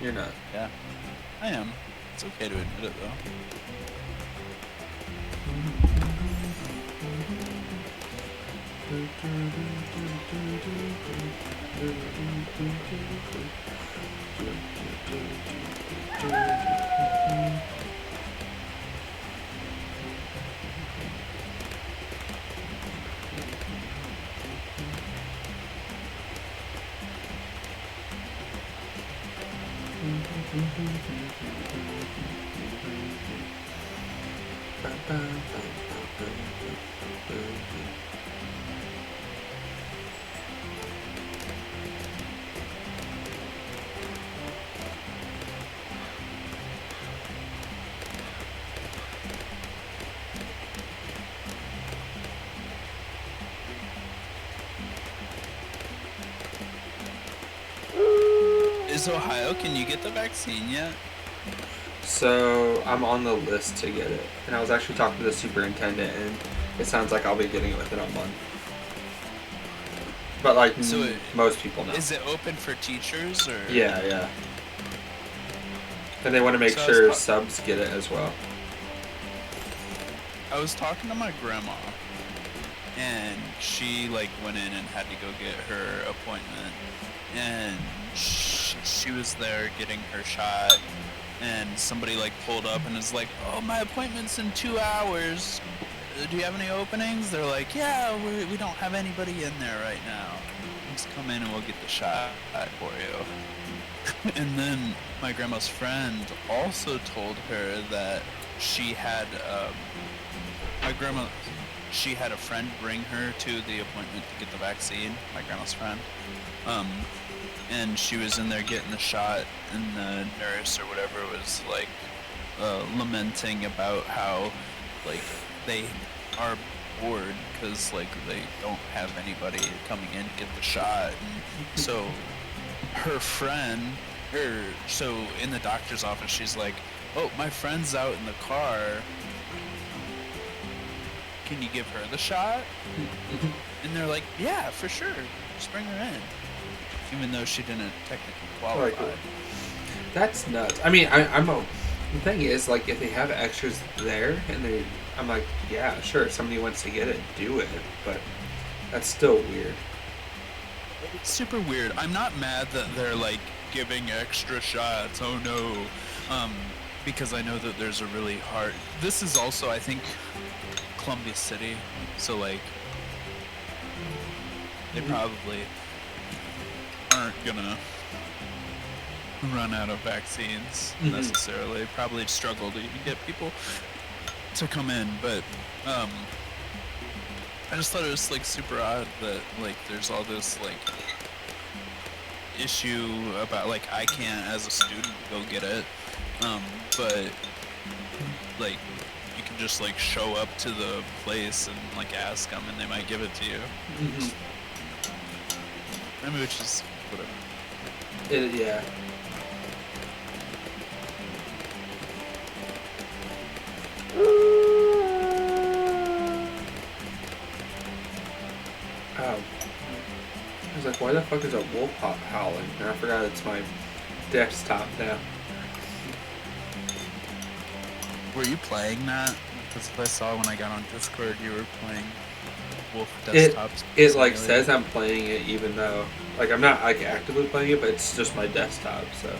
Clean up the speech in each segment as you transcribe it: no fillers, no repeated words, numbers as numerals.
You're not. Yeah, I am. It's okay to admit it though. Is Ohio, can you get the vaccine yet? So I'm on the list to get it, and I was actually talking to the superintendent, and it sounds like I'll be getting it within a month. But like most people know. Is it open for teachers or? Yeah. And they want to make sure subs get it as well. I was talking to my grandma, and she like went in and had to go get her appointment, and she was there getting her shot, and somebody like pulled up and is like, "Oh, my appointment's in 2 hours. Do you have any openings?" They're like, "Yeah, we don't have anybody in there right now. Just come in and we'll get the shot for you." And then my grandma's friend also told her that she had she had a friend bring her to the appointment to get the vaccine. My grandma's friend. And she was in there getting the shot, and the nurse or whatever was like lamenting about how like they are bored because like they don't have anybody coming in to get the shot. And so her friend, so in the doctor's office, she's like, "Oh, my friend's out in the car. Can you give her the shot?" And they're like, "Yeah, for sure. Just bring her in." Even though she didn't technically qualify. That's nuts. I mean, the thing is, like, if they have extras there, and I'm like, yeah, sure, if somebody wants to get it, do it, but that's still weird. It's super weird. I'm not mad that they're, like, giving extra shots, oh no, because I know that there's a really hard... This is also, I think, Columbia City, so, like, they probably aren't gonna run out of vaccines necessarily. Probably struggle to get people to come in, but I just thought it was like super odd that like there's all this like issue about like I can't as a student go get it, but like you can just like show up to the place and like ask them and they might give it to you. I mean, which is whatever. Yeah. I was like, why the fuck is a wolf howling? And I forgot it's my desktop now. Were you playing that? Because I saw when I got on Discord you were playing Wolf Desktops. It like says I'm playing it even though like I'm not like actively playing it, but it's just my desktop, so.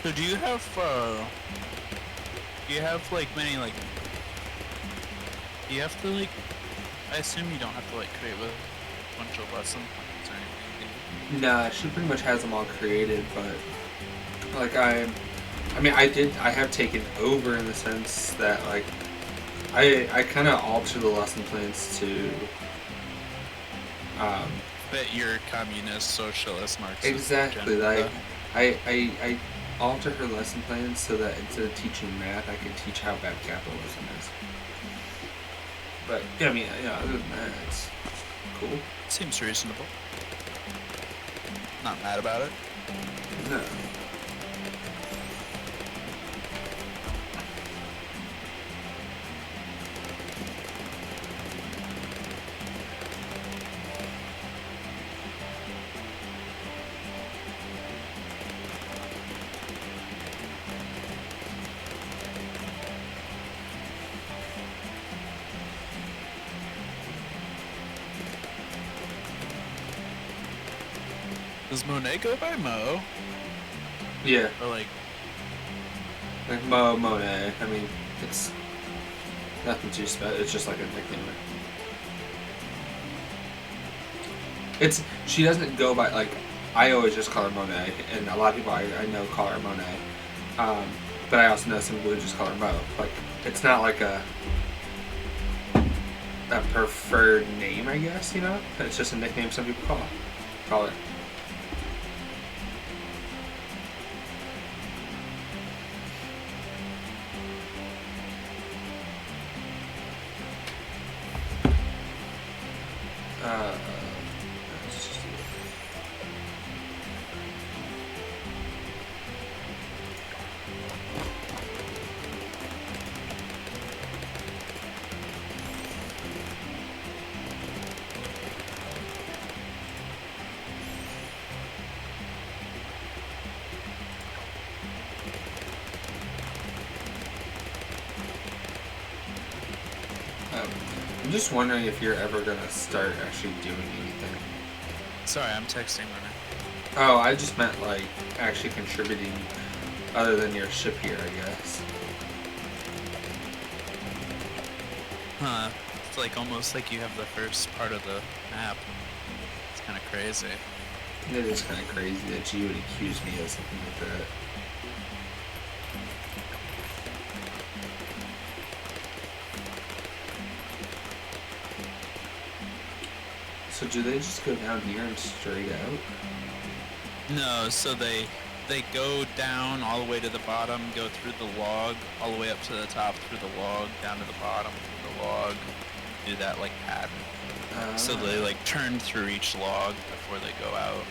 So do you have like many like, do you have to like, I assume you don't have to like create with a bunch of lesson plans or anything, Nah, she pretty much has them all created, but like I mean, I have taken over in the sense that like I kind of alter the lesson plans to um, But your communist, socialist, Marxist exactly agenda. I alter her lesson plans so that instead of teaching math, I can teach how bad capitalism is. But yeah, I mean, yeah, other than that, it's cool. Seems reasonable. Not mad about it. No. Does Monet go by Mo? Yeah, Or like, like Monet. I mean, it's nothing too special. It's just like a nickname. It's she doesn't go by like I always just call her Monet, and a lot of people I know call her Monet. But I also know some people who just call her Mo. Like it's not like a preferred name, I guess. You know, it's just a nickname some people call it. Let's just see. I'm just wondering if you're ever gonna start actually doing anything. sorry, I'm texting Monet. Oh, I just meant like actually contributing other than your ship here, I guess. Huh. It's like almost like you have the first part of the map. It's kind of crazy. It is kind of crazy that you would accuse me of something like that. So do they just go down here and straight out? No, so they go down all the way to the bottom, go through the log, all the way up to the top through the log, down to the bottom through the log. Do that like pattern. So they like turn through each log before they go out.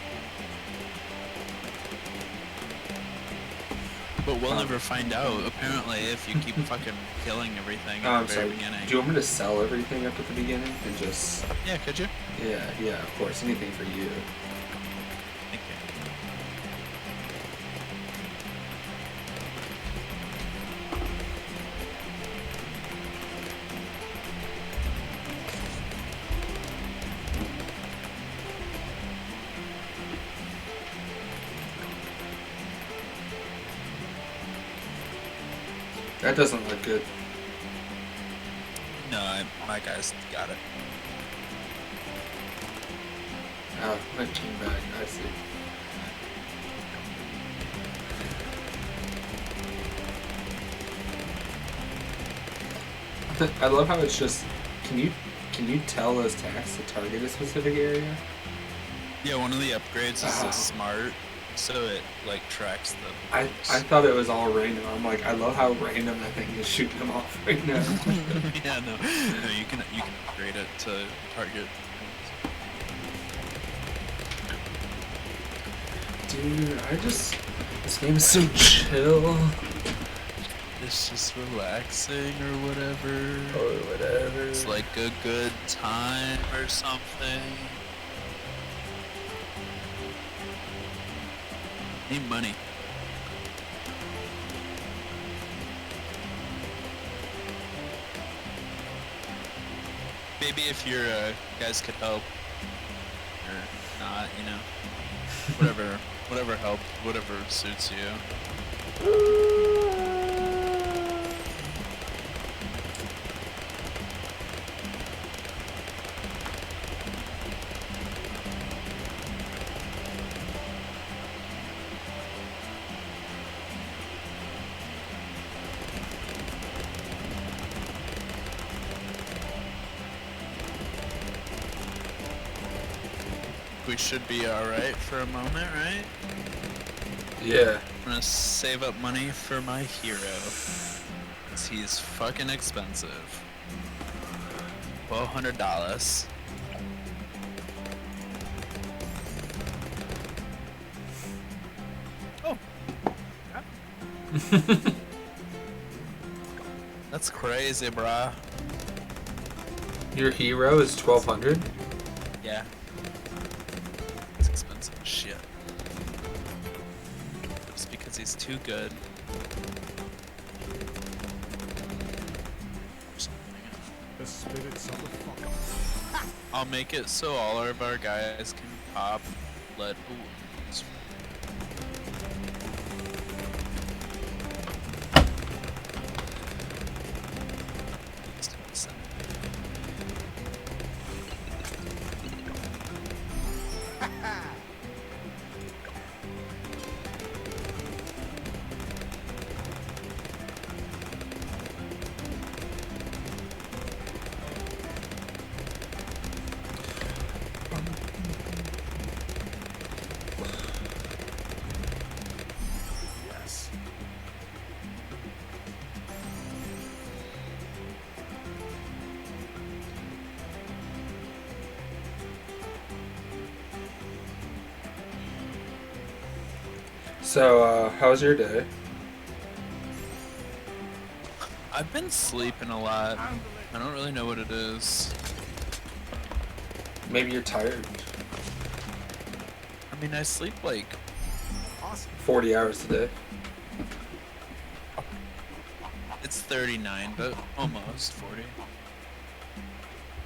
But we'll never find out, apparently, if you keep fucking killing everything at I'm the very sorry. beginning. Do you want me to sell everything up at the beginning and just? Yeah, could you? Yeah, of course. Anything for you. Thank you. That doesn't look good. No, my guys got it. Oh, that came back. I see. I love how it's just. Can you tell those tags to target a specific area? Yeah, one of the upgrades is Oh. a smart, so it like tracks the. I thought it was all random. I'm like, I love how random that thing is shooting them off right now. Yeah, no, you can upgrade it to target. Dude, this game is so chill. It's just relaxing or whatever. Or whatever. It's like a good time or something. Need money. Maybe if your guys could help, or not, you know, whatever help, whatever suits you. we should be alright for a moment, right? Yeah. I'm gonna save up money for my hero. 'Cause he's fucking expensive. $1,200. Oh. That's crazy, bruh. Your hero is 1,200. Yeah. It's expensive as shit. Just because he's too good. The spirits of the fuck. I'll make it so all of our guys can pop lead balloons. Yes. So, how was your day? I've been sleeping a lot. I don't really know what it is. Maybe you're tired. I mean, I sleep like 40 hours a day. it's 39, but almost 40.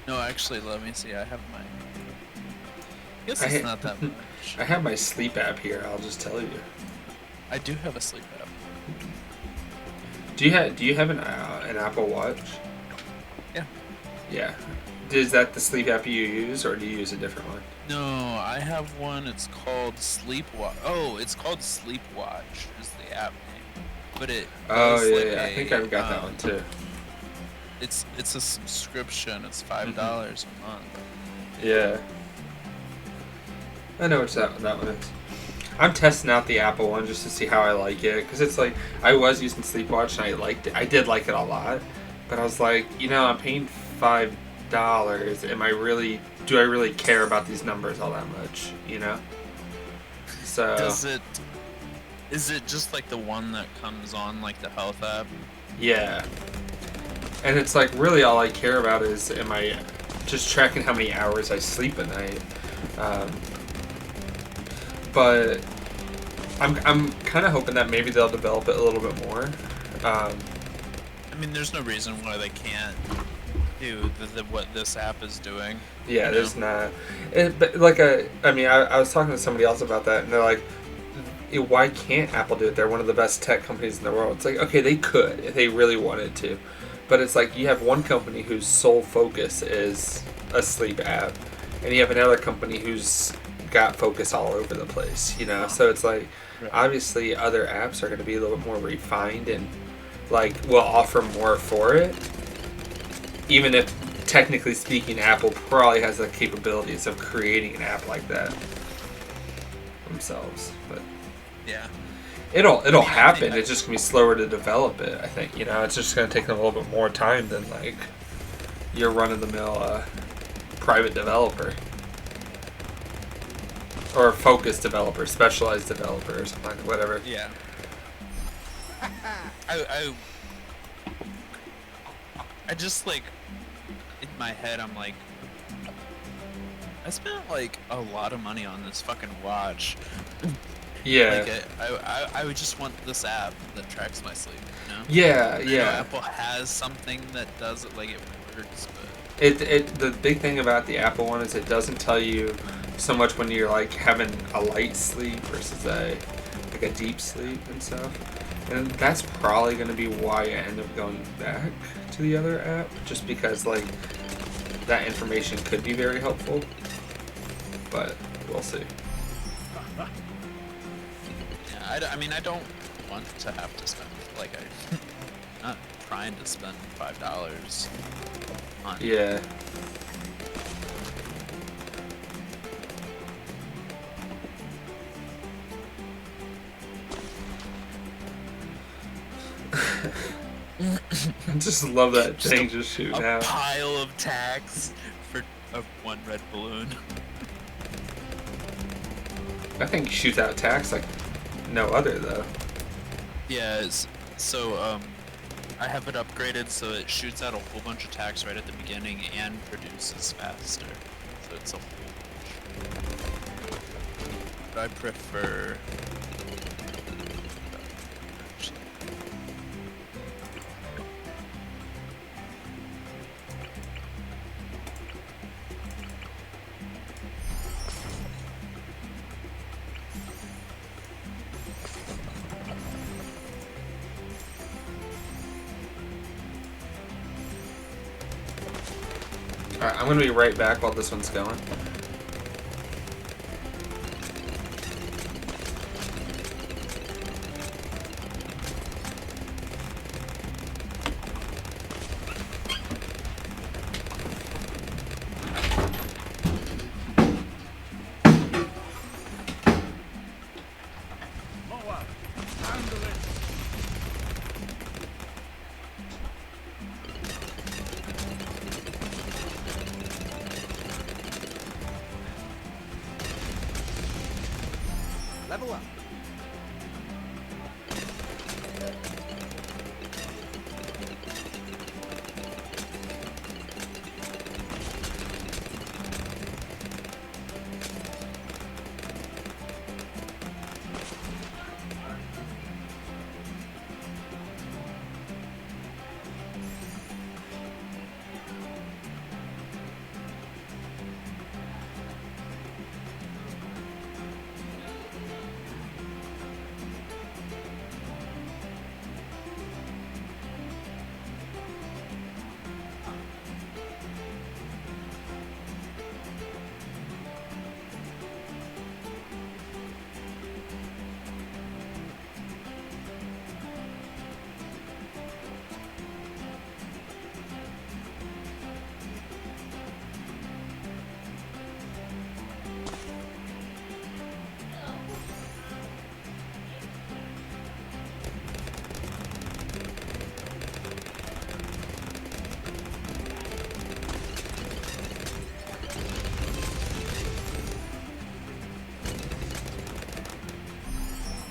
No, actually, let me see. I have my. I guess it's not that much. I have my sleep app here. I'll just tell you. I do have a sleep app. Do you have an Apple Watch? Yeah. Yeah. Is that the sleep app you use, or do you use a different one? No, I have one. It's called Sleepwatch. Oh, it's called Sleepwatch is the app name. But it. Oh does yeah, like I think I've got that one too. It's a subscription. It's $5 a month. Yeah. I know which that one is. I'm testing out the Apple one just to see how I like it, because it's like I was using Sleepwatch and I liked it. I did like it a lot, but I was like, I'm paying $5. Do I really care about these numbers all that much? So Is it just like the one that comes on like the health app? yeah, and it's like really all I care about is am I just tracking how many hours I sleep a night. But I'm kind of hoping that maybe they'll develop it a little bit more. I mean, there's no reason why they can't do what this app is doing. Yeah, there's not. But I was talking to somebody else about that, and they're like, why can't Apple do it? They're one of the best tech companies in the world. It's like, okay, they could if they really wanted to. But it's like you have one company whose sole focus is a sleep app, and you have another company who's got focus all over the place, So it's like, obviously, other apps are going to be a little bit more refined and will offer more for it. Even if, technically speaking, Apple probably has the capabilities of creating an app like that themselves, but yeah, it'll happen. It's just gonna be slower to develop it. I think it's just gonna take them a little bit more time than your run-of-the-mill private developer. Or focused developer, specialized developer, or something whatever. Yeah. I just in my head I'm like, I spent a lot of money on this fucking watch. Yeah. I would just want this app that tracks my sleep. Yeah, I yeah. know Apple has something that does it, it works, but the big thing about the Apple one is it doesn't tell you so much when you're having a light sleep versus a deep sleep and stuff, and that's probably going to be why I end up going back to the other app, just because that information could be very helpful, but we'll see. yeah, I mean I don't want to have to spend I'm not trying to spend $5 on Yeah. I just love that Just thing just shooting a out. pile of tags for one red balloon. That thing shoots out attacks like no other though. Yeah, so I have it upgraded so it shoots out a whole bunch of attacks right at the beginning and produces faster. So it's a whole bunch. But I prefer. Alright, I'm gonna be right back while this one's going. Moa, handle it. Level up.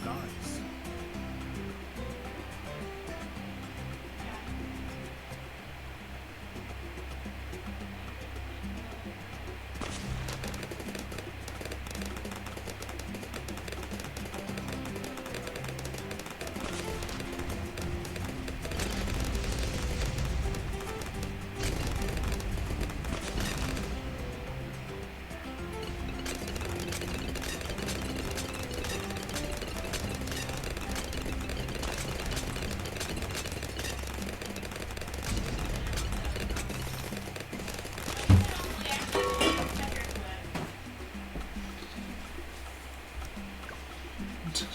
Nice.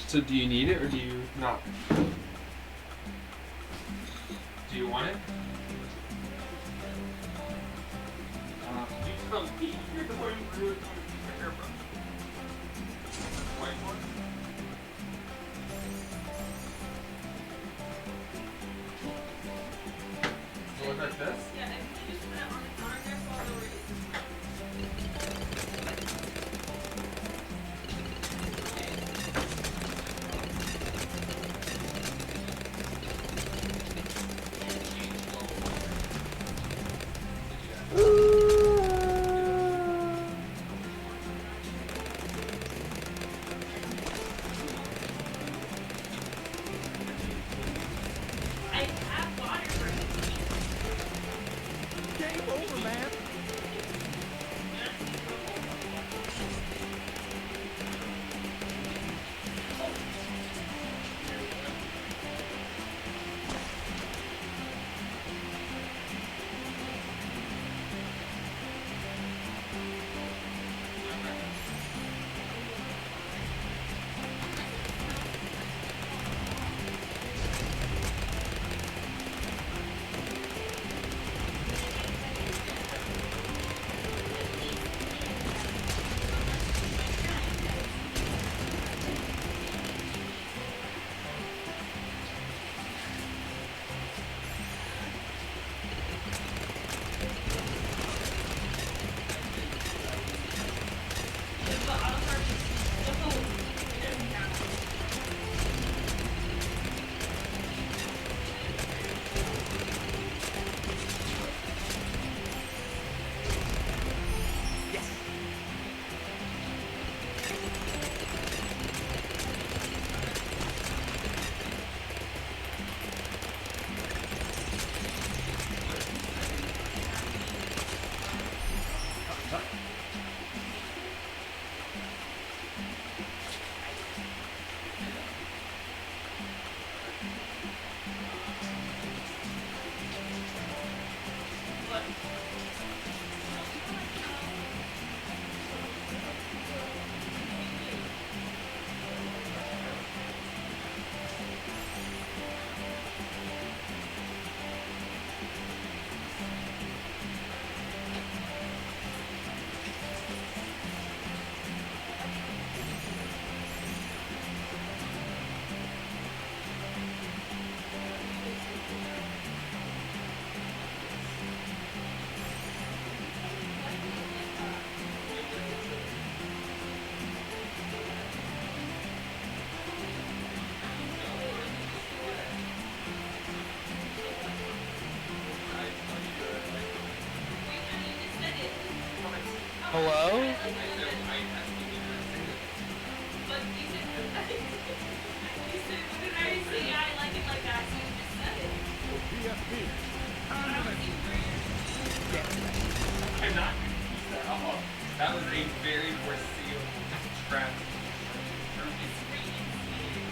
So do you need it or do you not? Do you want it? You come eat your door and brew it on your hairbrush. White one? You look like this? Yeah, and you just put it on the counter there for all the reasons. Hello? But you said, you said, what did I say? I like it like that, so you just said it. BFB. I don't Handle it. see where I'm not gonna use that. Oh, that was a very foreseeable trap. it's reinstated.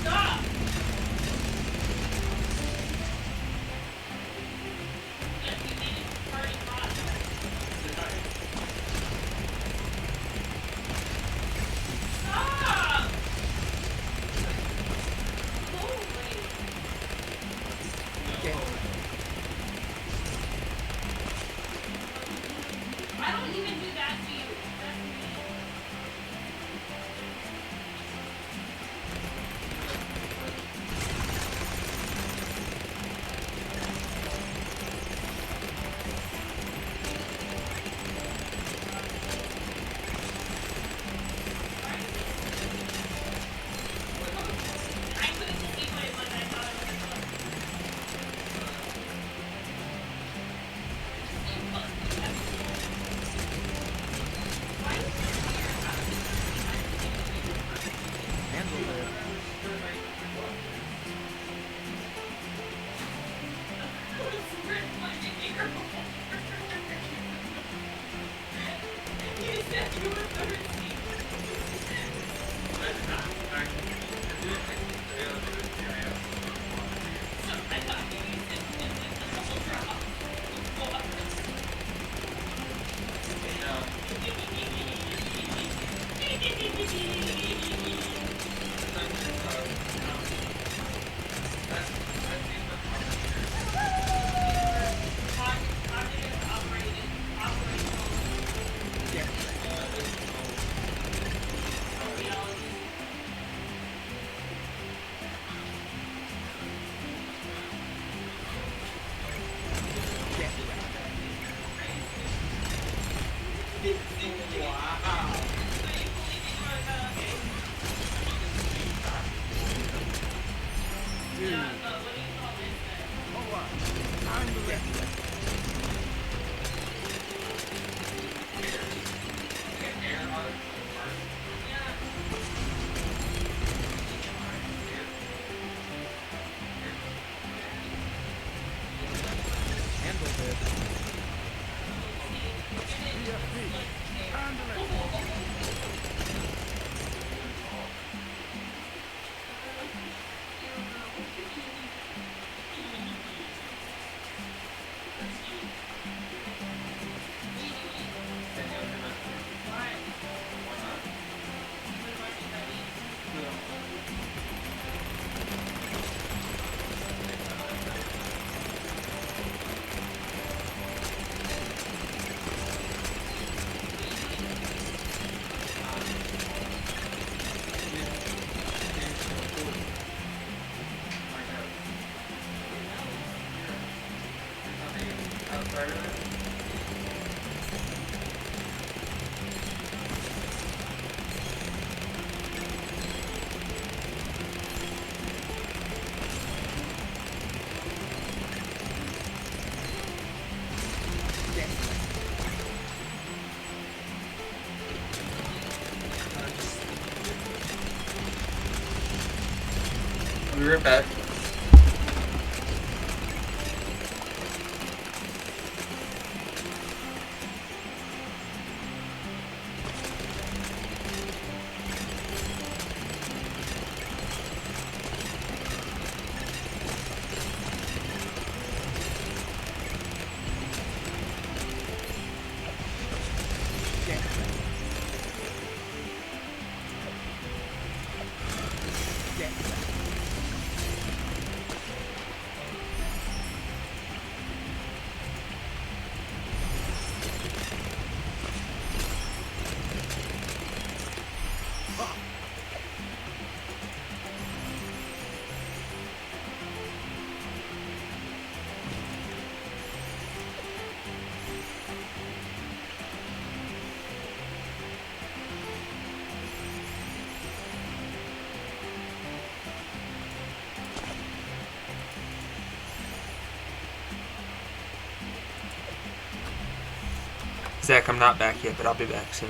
Stop! Yes, you made it party hot. Stop! Holy. I don't even do that to you. That's me. I couldn't see what it was. I thought it was why is this here? Handle it. It's written like a year. You said you were 13. So I thought you said the whole drop. Hold on. Handle it. Handle it. BFB. Handle it. I'll be right back. Zach, I'm not back yet, but I'll be back soon.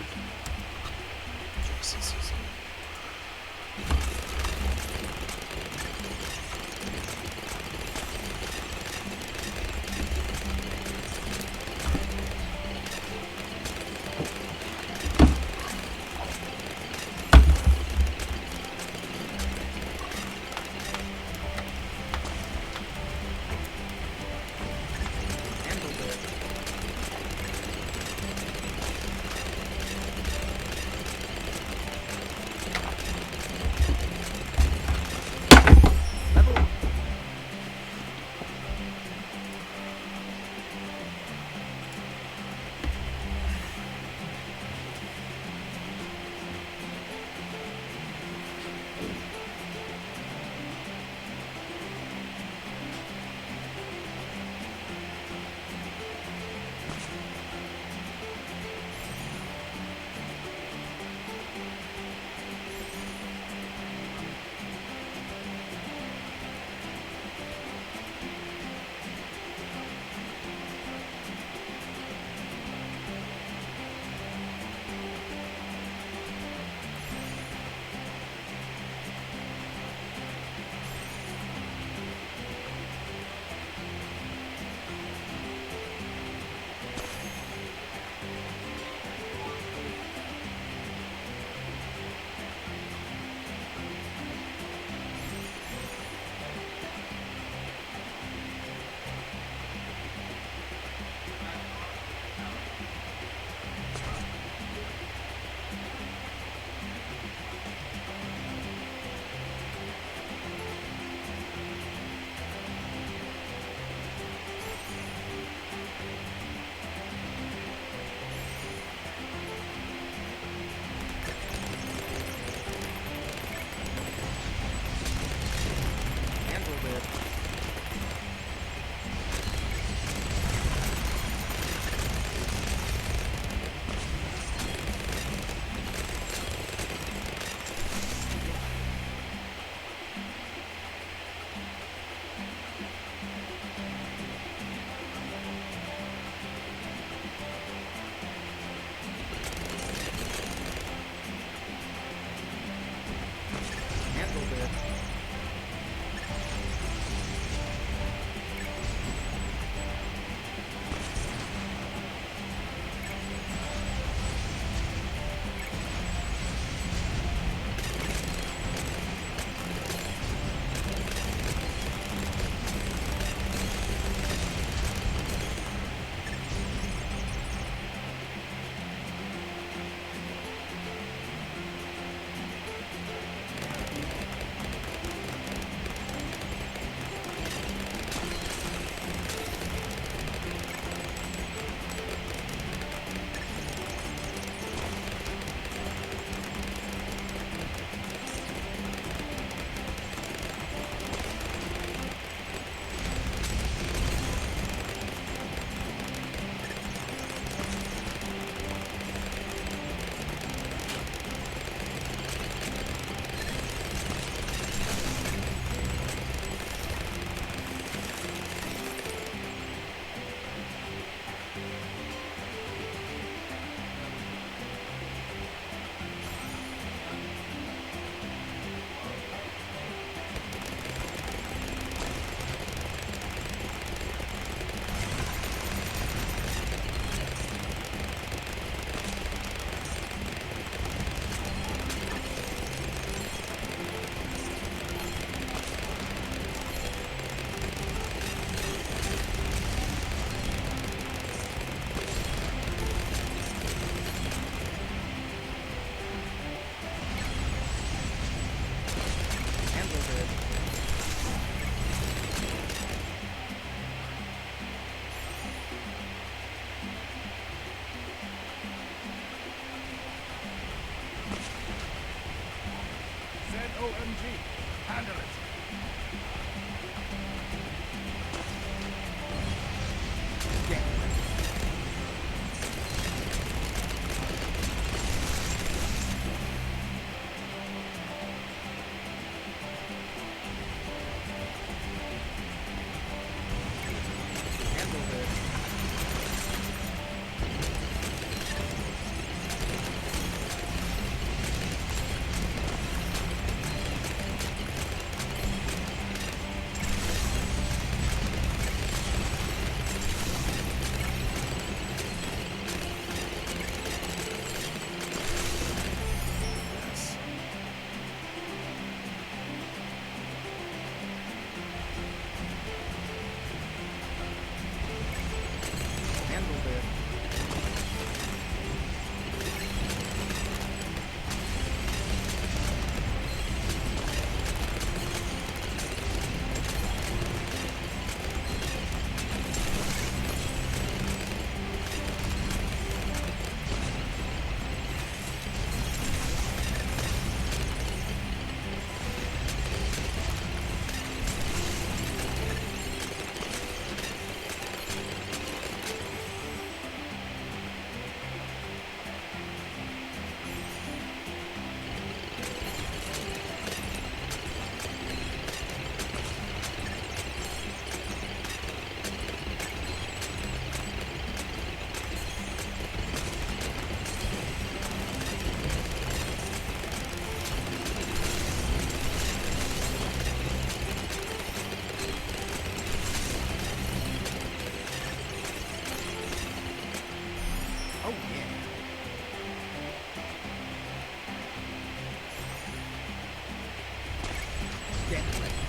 OMG. Handle it. Oh yeah. Get ready.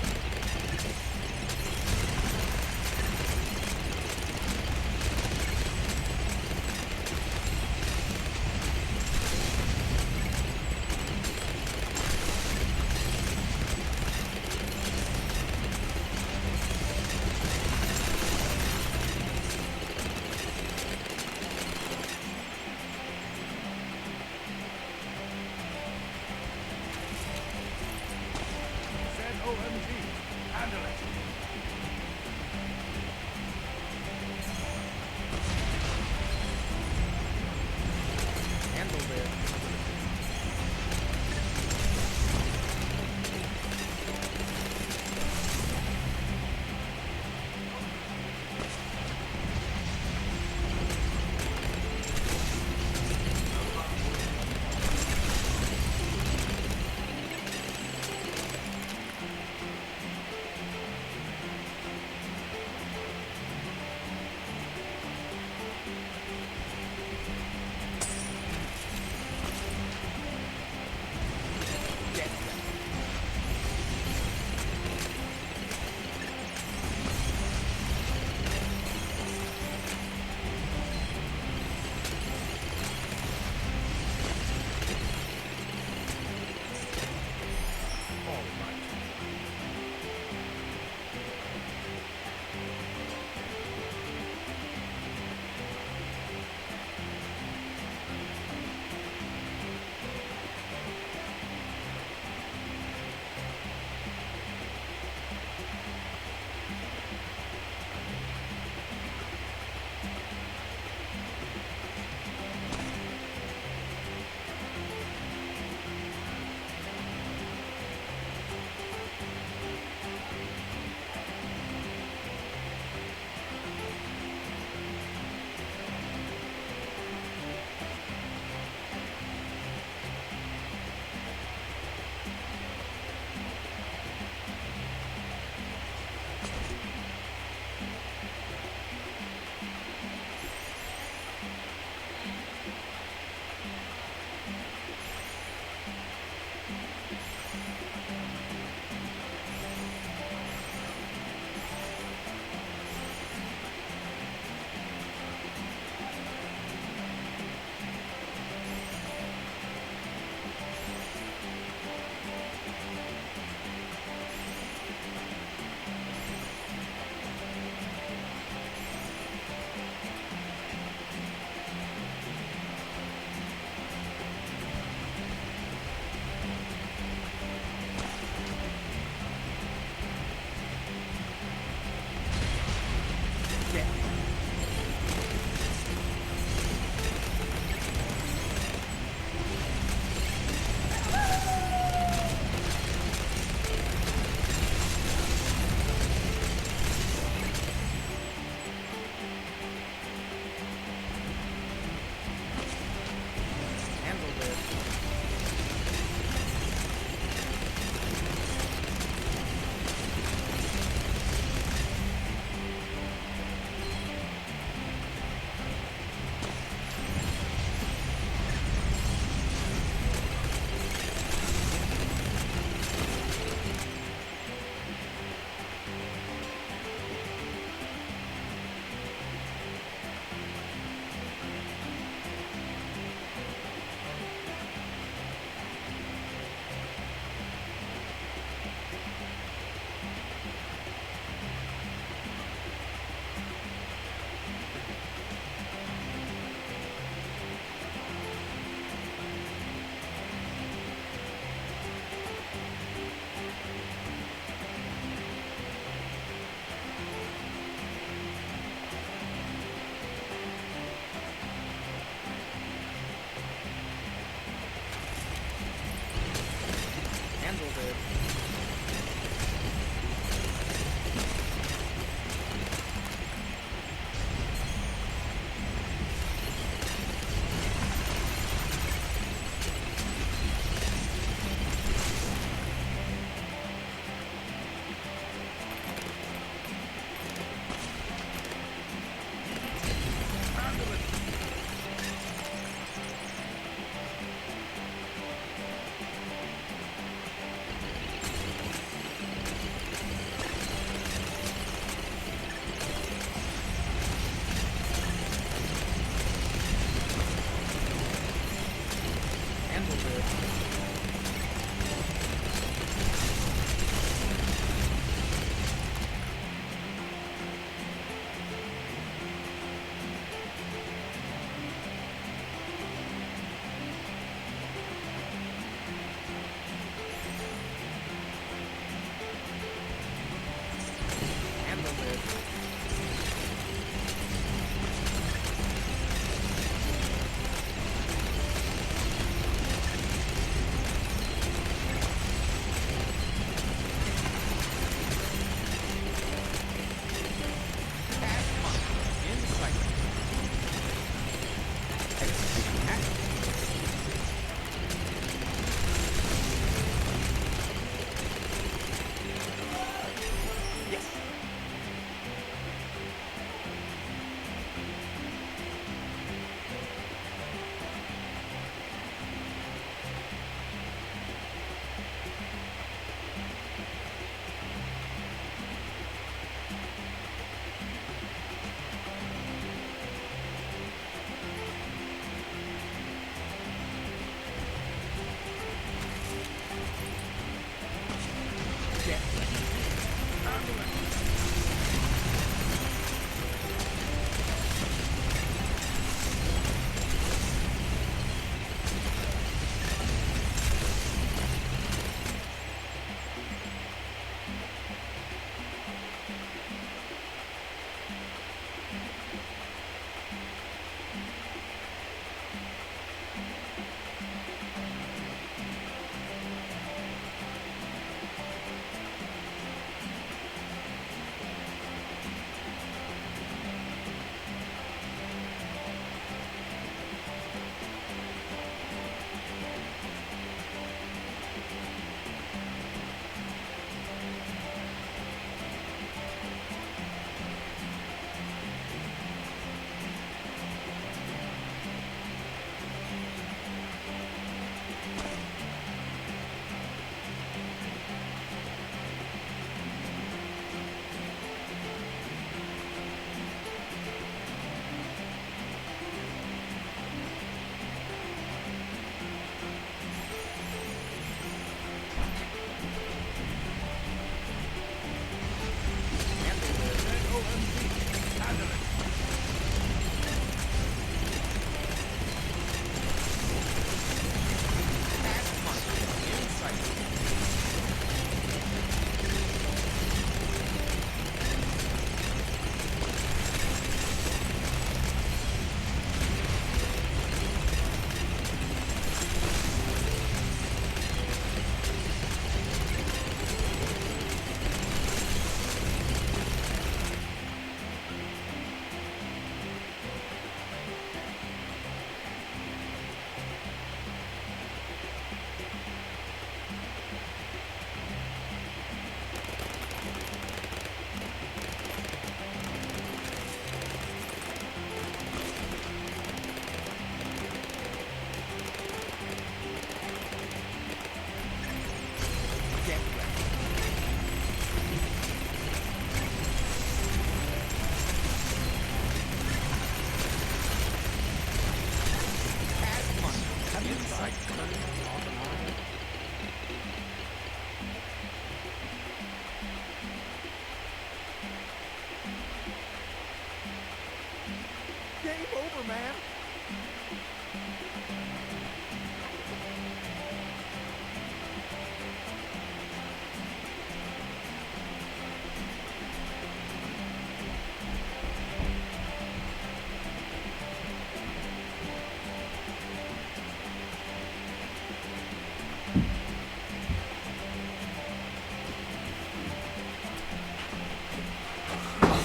game over, man.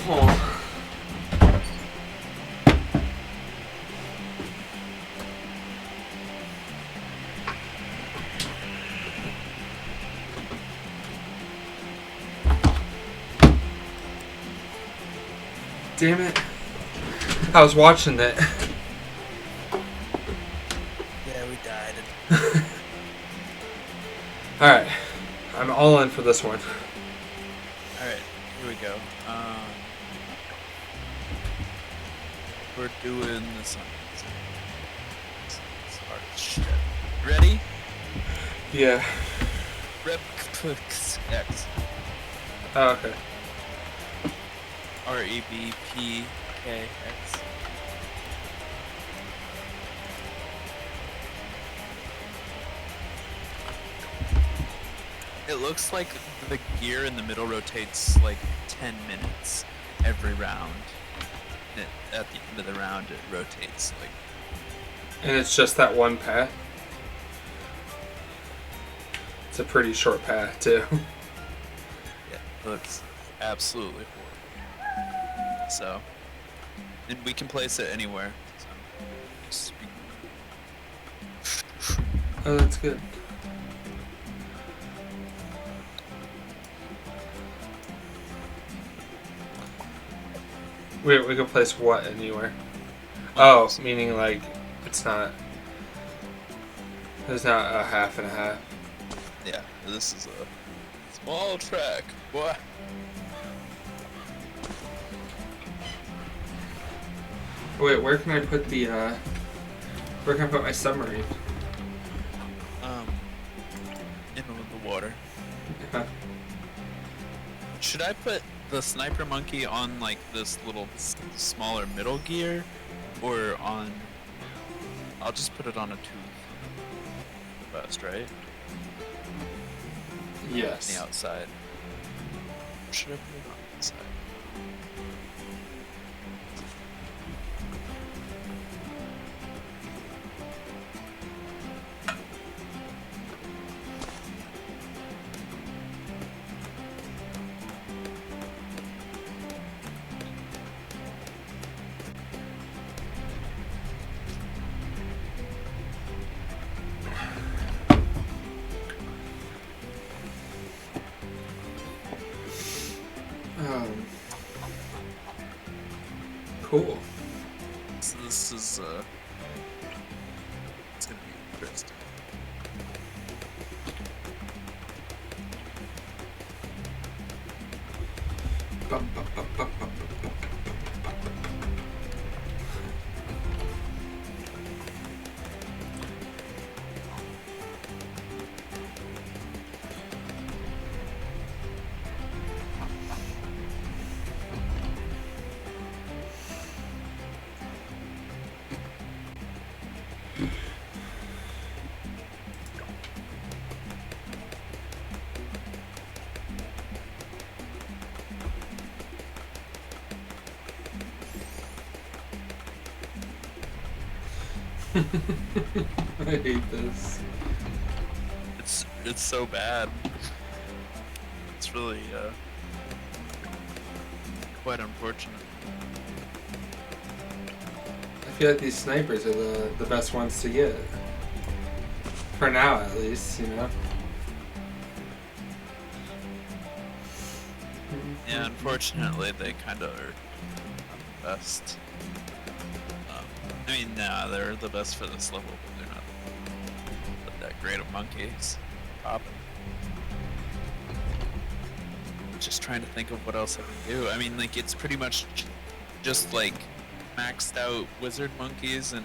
Oh. Damn it. I was watching that. Yeah, we died. Alright. I'm all in for this one. Alright, here we go. We're doing this one. It's hard as shit. Ready? Yeah. Rep X. Oh, okay. REBPKX. It looks like the gear in the middle rotates like 10 minutes every round. And at the end of the round, it rotates like. And it's just that one path. It's a pretty short path, too. Yeah, it looks absolutely horrible. So, and we can place it anywhere. So, Oh, that's good. We can place what anywhere? Oh, meaning like it's not. There's not a half and a half. yeah, this is a small track. Boy. Wait, where can I put the? Where can I put my submarine? In the water. Huh. Should I put the sniper monkey on like this little smaller middle gear, or on? I'll just put it on a tooth. The best, right? On Yes. the outside. Or should I put it on the inside? Cool. So this is it's gonna be interesting. Bum, bum, bum, bum, bum, bum, bum, bum, bum. I hate this. It's so bad. It's really quite unfortunate. I feel like these snipers are the best ones to get. For now, at least, you know? Yeah, unfortunately, they kind of are not the best. I mean, nah, they're the best for this level, but they're not that great of monkeys. Popping. Just trying to think of what else I can do. I mean, like, it's pretty much just like maxed out wizard monkeys and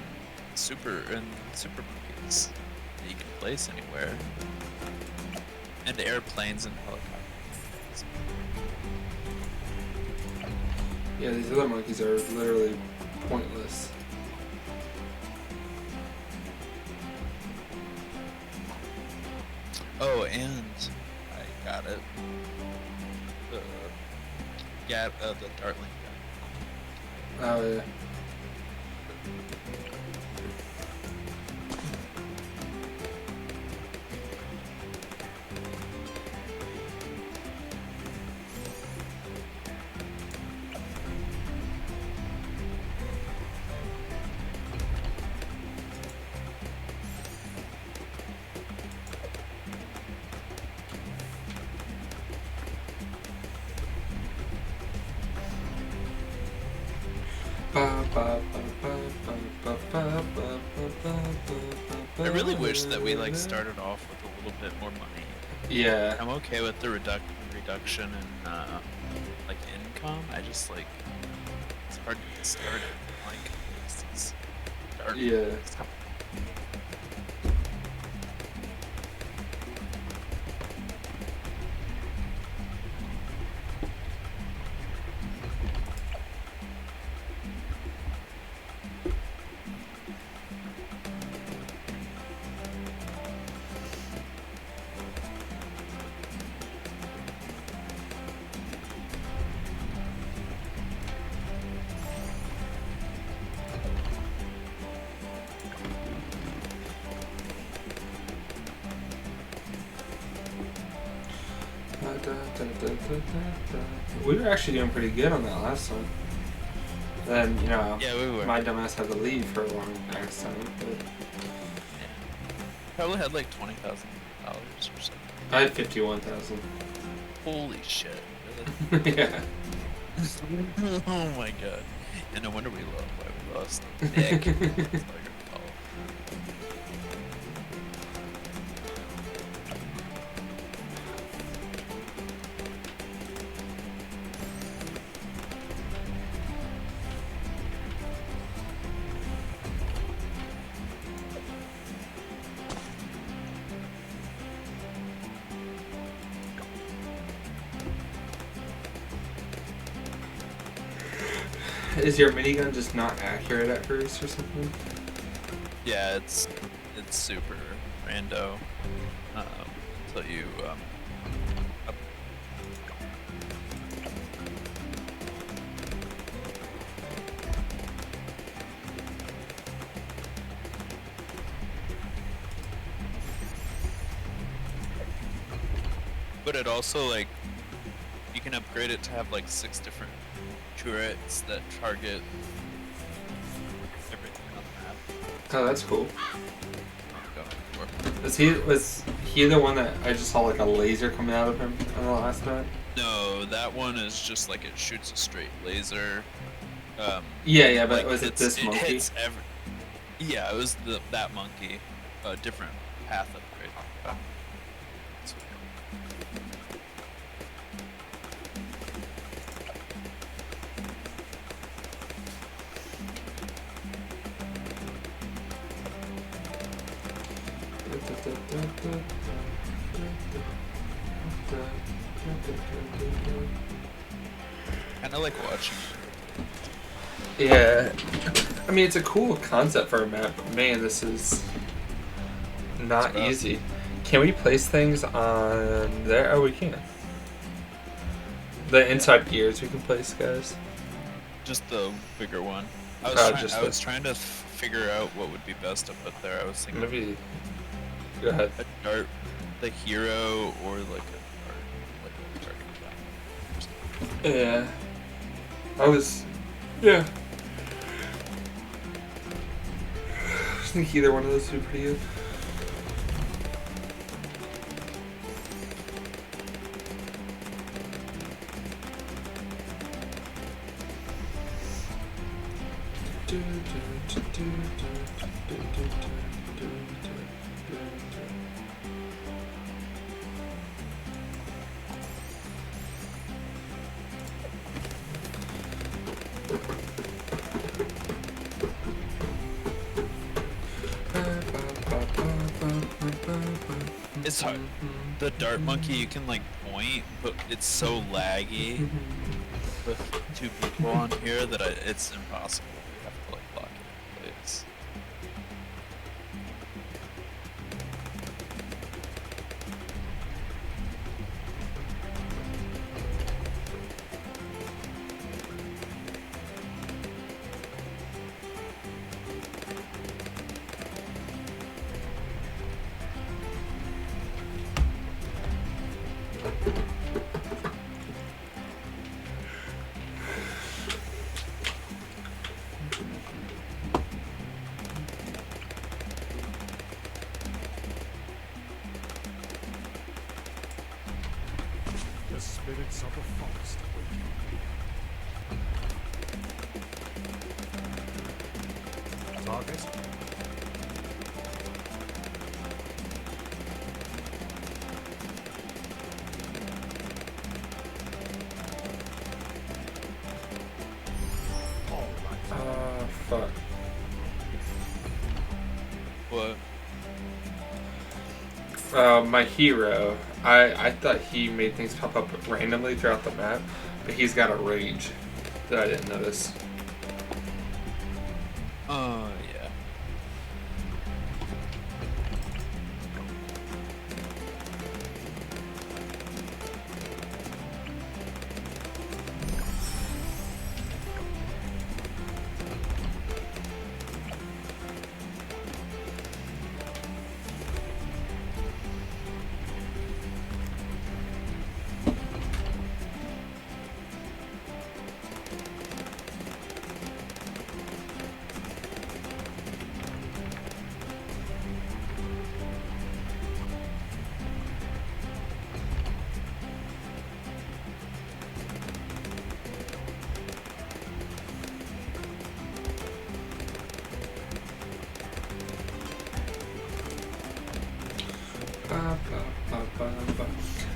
super monkeys that you can place anywhere, and airplanes and helicopters. Yeah, these other monkeys are literally pointless. Oh, and I got it. The Dartling gun. Oh yeah. I really wish that we like started off with a little bit more money. Yeah. I'm okay with the reduction in like income. I just like it's hard to get started. Like it's dark. Yeah. We were actually doing pretty good on that last one. Then, you know, Yeah, we were. my dumbass had to leave for a long ass time. Probably had like $20,000 or something. I had 51,000. Holy shit. Really? Yeah. Oh my god. And no wonder we lost. Nick. It's not your fault. Is your minigun just not accurate at first or something? Yeah, it's super rando until you up. But it also like you can upgrade it to have like 6 different turrets that target everything on the map. Oh, that's cool. I'm going for. Was he the one that I just saw like a laser coming out of him on the last map? No, that one is just like it shoots a straight laser. Yeah, but like, was it this monkey? Hits yeah, it was that monkey. A different path upgrade. Kind of like watching. Yeah. I mean, it's a cool concept for a map, but man, this is not easy. Can we place things on there? Oh, we can. The inside gears we can place, guys. Just the bigger one. I was trying to figure out what would be best to put there. I was thinking Maybe. Go ahead. a dart, the hero, or like a dart gun. Yeah. Yeah. I think either one of those would be pretty good. It's hard. The dart monkey you can like point, but it's so laggy with 2 people on here that it's impossible. You have darkness of the forest awaken. Target. All right. Fuck. What? My hero, I thought he made things pop up randomly throughout the map, but he's got a rage that I didn't notice. Yeah.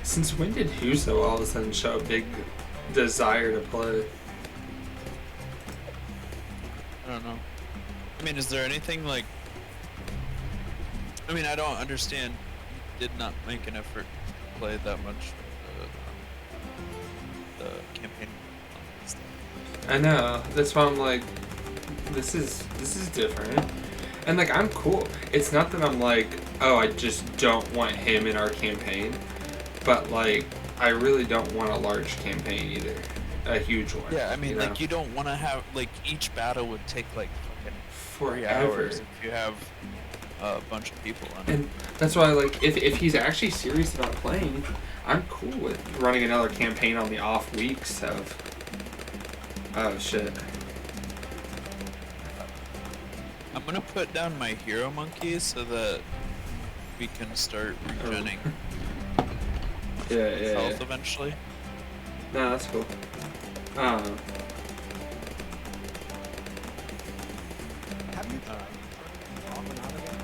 Since when did Huso all of a sudden show a big desire to play? I don't know. I mean, is there anything like? I mean, I don't understand. Did not make an effort to play that much the campaign. I know. That's why I'm like, this is different. And like, I'm cool. It's not that I'm like, oh, I just don't want him in our campaign. But like, I really don't want a large campaign either. A huge one. Yeah, I mean, you know? like, you don't want to have like each battle would take like fucking 3 Forever. hours if you have a bunch of people on it. And that's why, like, if he's actually serious about playing, I'm cool with running another campaign on the off weeks of. Oh shit. I'm gonna put down my hero monkey so that we can start regenning Yeah. health eventually. No, that's cool. Have you tried on and out again?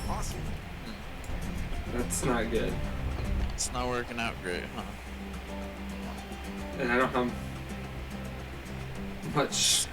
Awesome. That's not good. It's not working out great, huh? And I don't have much.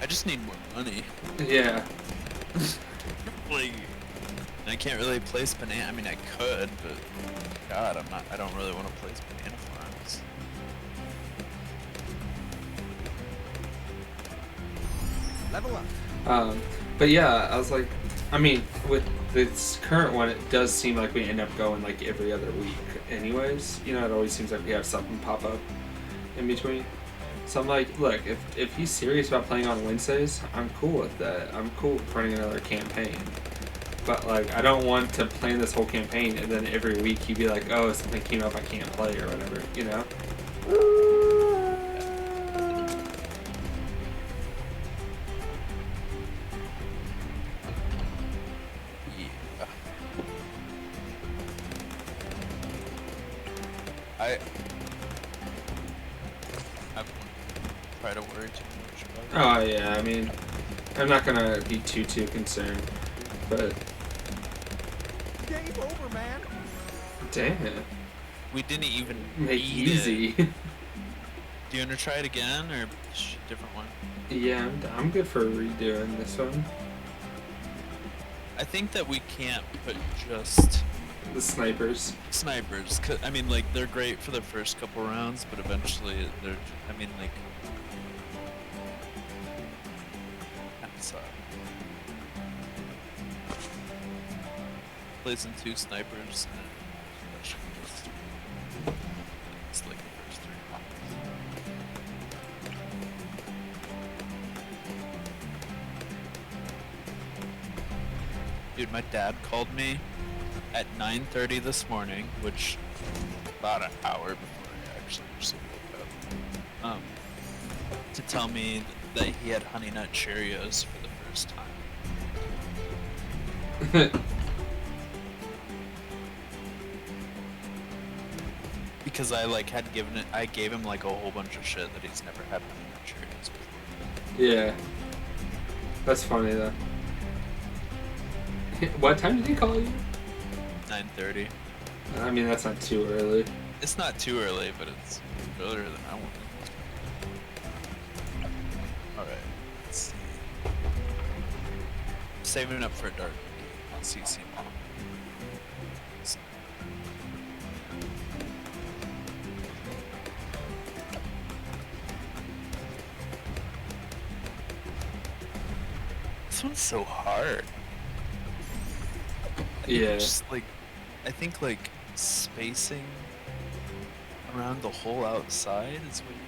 I just need more money. Yeah. Like, I can't really place banana. I mean, I could, but God, I don't really want to place banana farms. Level up. But yeah, I was like, I mean, with this current one, it does seem like we end up going like every other week anyways. You know, it always seems like we have something pop up in between. So I'm like, look, if he's serious about playing on Wednesdays, I'm cool with that. I'm cool with running another campaign. But like, I don't want to plan this whole campaign and then every week he'd be like, oh, something came up I can't play or whatever, you know? Yeah. I won't try to worry too much about it. Oh yeah, I mean, I'm not gonna be too concerned, but Game over, man. damn it, We didn't even make need easy. it. Do you want to try it again or different one? Yeah, I'm good for redoing this one. I think that we can't put just The snipers. snipers. 'Cause, I mean, like, they're great for the first couple rounds, but eventually they're, I mean, like, kind of suck. Placing 2 snipers, that should just, it's like the first 3 rounds. Dude, my dad called me at 9:30 this morning, which about an hour before I actually woke up. To tell me that he had Honey Nut Cheerios for the first time. Because I gave him like a whole bunch of shit that he's never had Honey Nut Cheerios before. Yeah. That's funny though. What time did he call you? 9:30. I mean, that's not too early. It's not too early, but it's earlier than I wanted. Alright, let's see. Saving it up for a dark on CC Mall. This one's so hard. Yeah. Just like, I think like spacing around the whole outside is what you.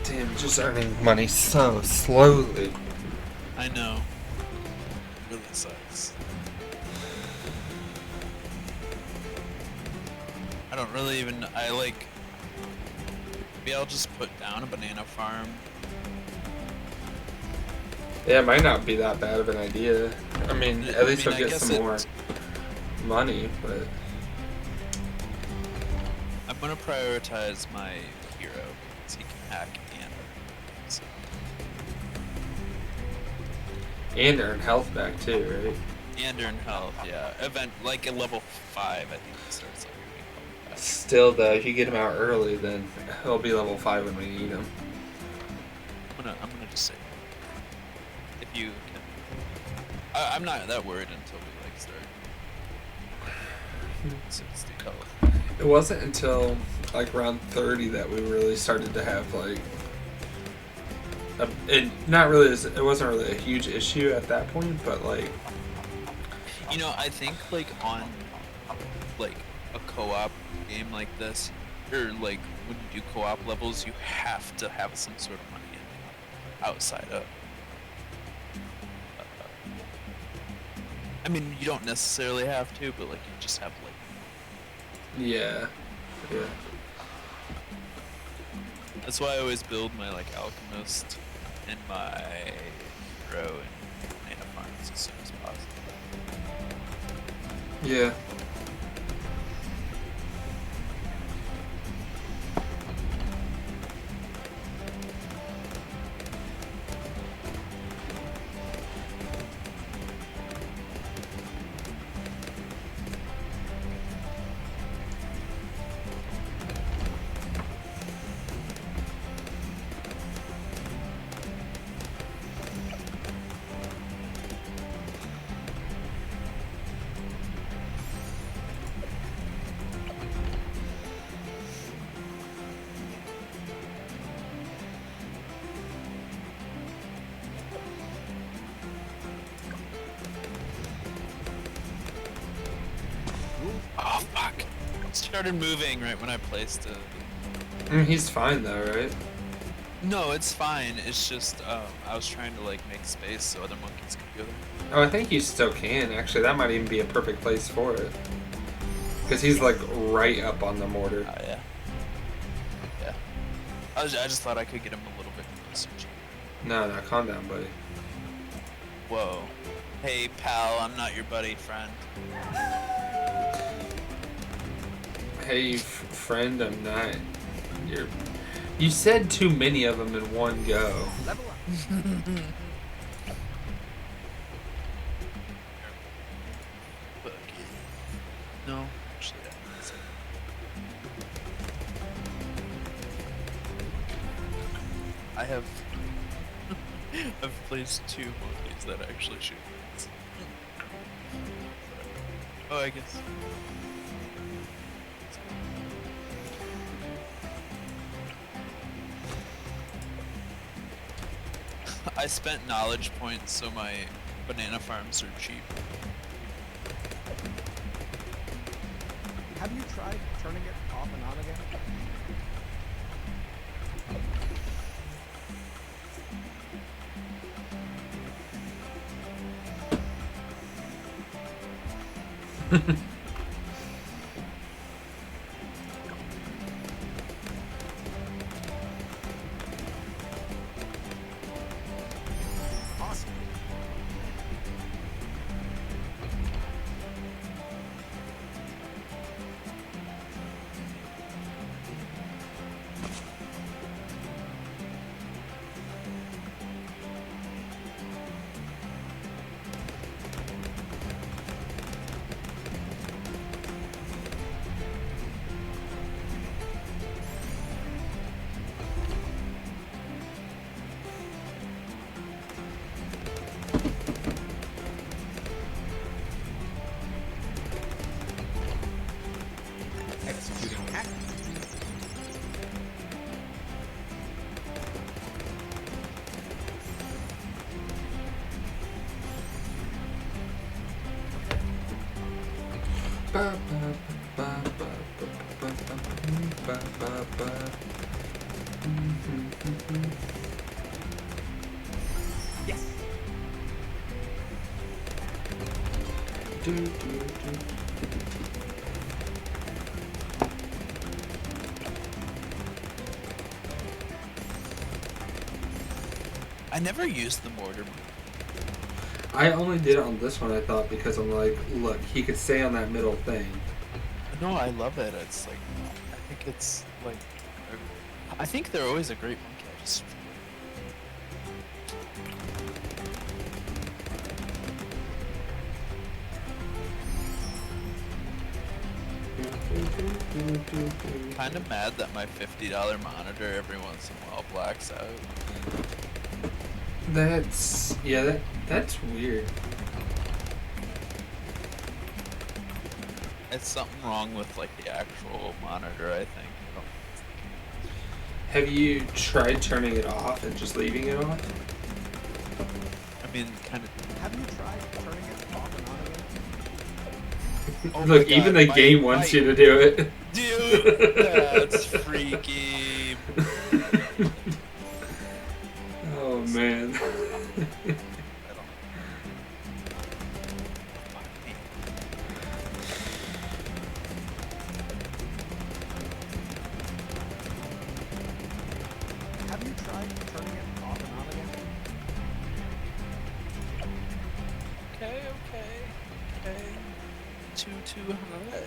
Damn, just earning money so slowly. I know. It really sucks. I don't really even. Maybe I'll just put down a banana farm. Yeah, it might not be that bad of an idea. I mean, at least I you'll get guess some more money, but... I'm gonna prioritize my hero because he can hack and so. And earn health back too, right? And earn health, yeah. Like at level 5, I think it starts like earning health back. Still though, if you get him out early, then he'll be level 5 when we need him. I'm gonna just say, if you can, I'm not that worried until we like start 60 health. It wasn't until like around 30 that we really started to have like it wasn't really a huge issue at that point, but like, You know, I think like on like a co-op game like this, or like when you do co-op levels, you have to have some sort of money in outside of. I mean, you don't necessarily have to, but like you just have like. yeah. That's why I always build my like alchemist and my hero and mana farms as soon as possible. Yeah. Oh fuck! It started moving right when I placed it. He's fine though, right? No, it's fine. It's just I was trying to like make space so other monkeys could go there. Oh, I think you still can. Actually, that might even be a perfect place for it. Because he's like right up on the mortar. Oh yeah. I just thought I could get him a little bit closer to you. No, calm down, buddy. Whoa. Hey, pal, I'm not your buddy, friend. Hey, friend, I'm not your. You said too many of them in one go. Level up. Fuck it. No, actually, I have. I've placed 2 monkeys that actually shoot things. Oh, I guess. I spent knowledge points so my banana farms are cheap. Have you tried turning it off and on again? Awesome. Executing hack. Ba, ba, ba, ba, ba, ba, ba, ba, ba. Yes. Do, do, do. I never used the mortar. I only did it on this one, I thought, because I'm like, look, he could stay on that middle thing. No, I love it. It's like, I think it's like, I think they're always a great monkey. I just. Kind of mad that my $50 monitor every once in a while blacks out. That's that's weird. It's something wrong with like the actual monitor, I think. Have you tried turning it off and just leaving it off? I mean, kind of. Have you tried turning it off and on again? Oh Look, my even God, the my- game wants you to do it. Dude, that's freaky. Oh man. I don't. Fuck me. Have you tried turning it off and on again? Okay.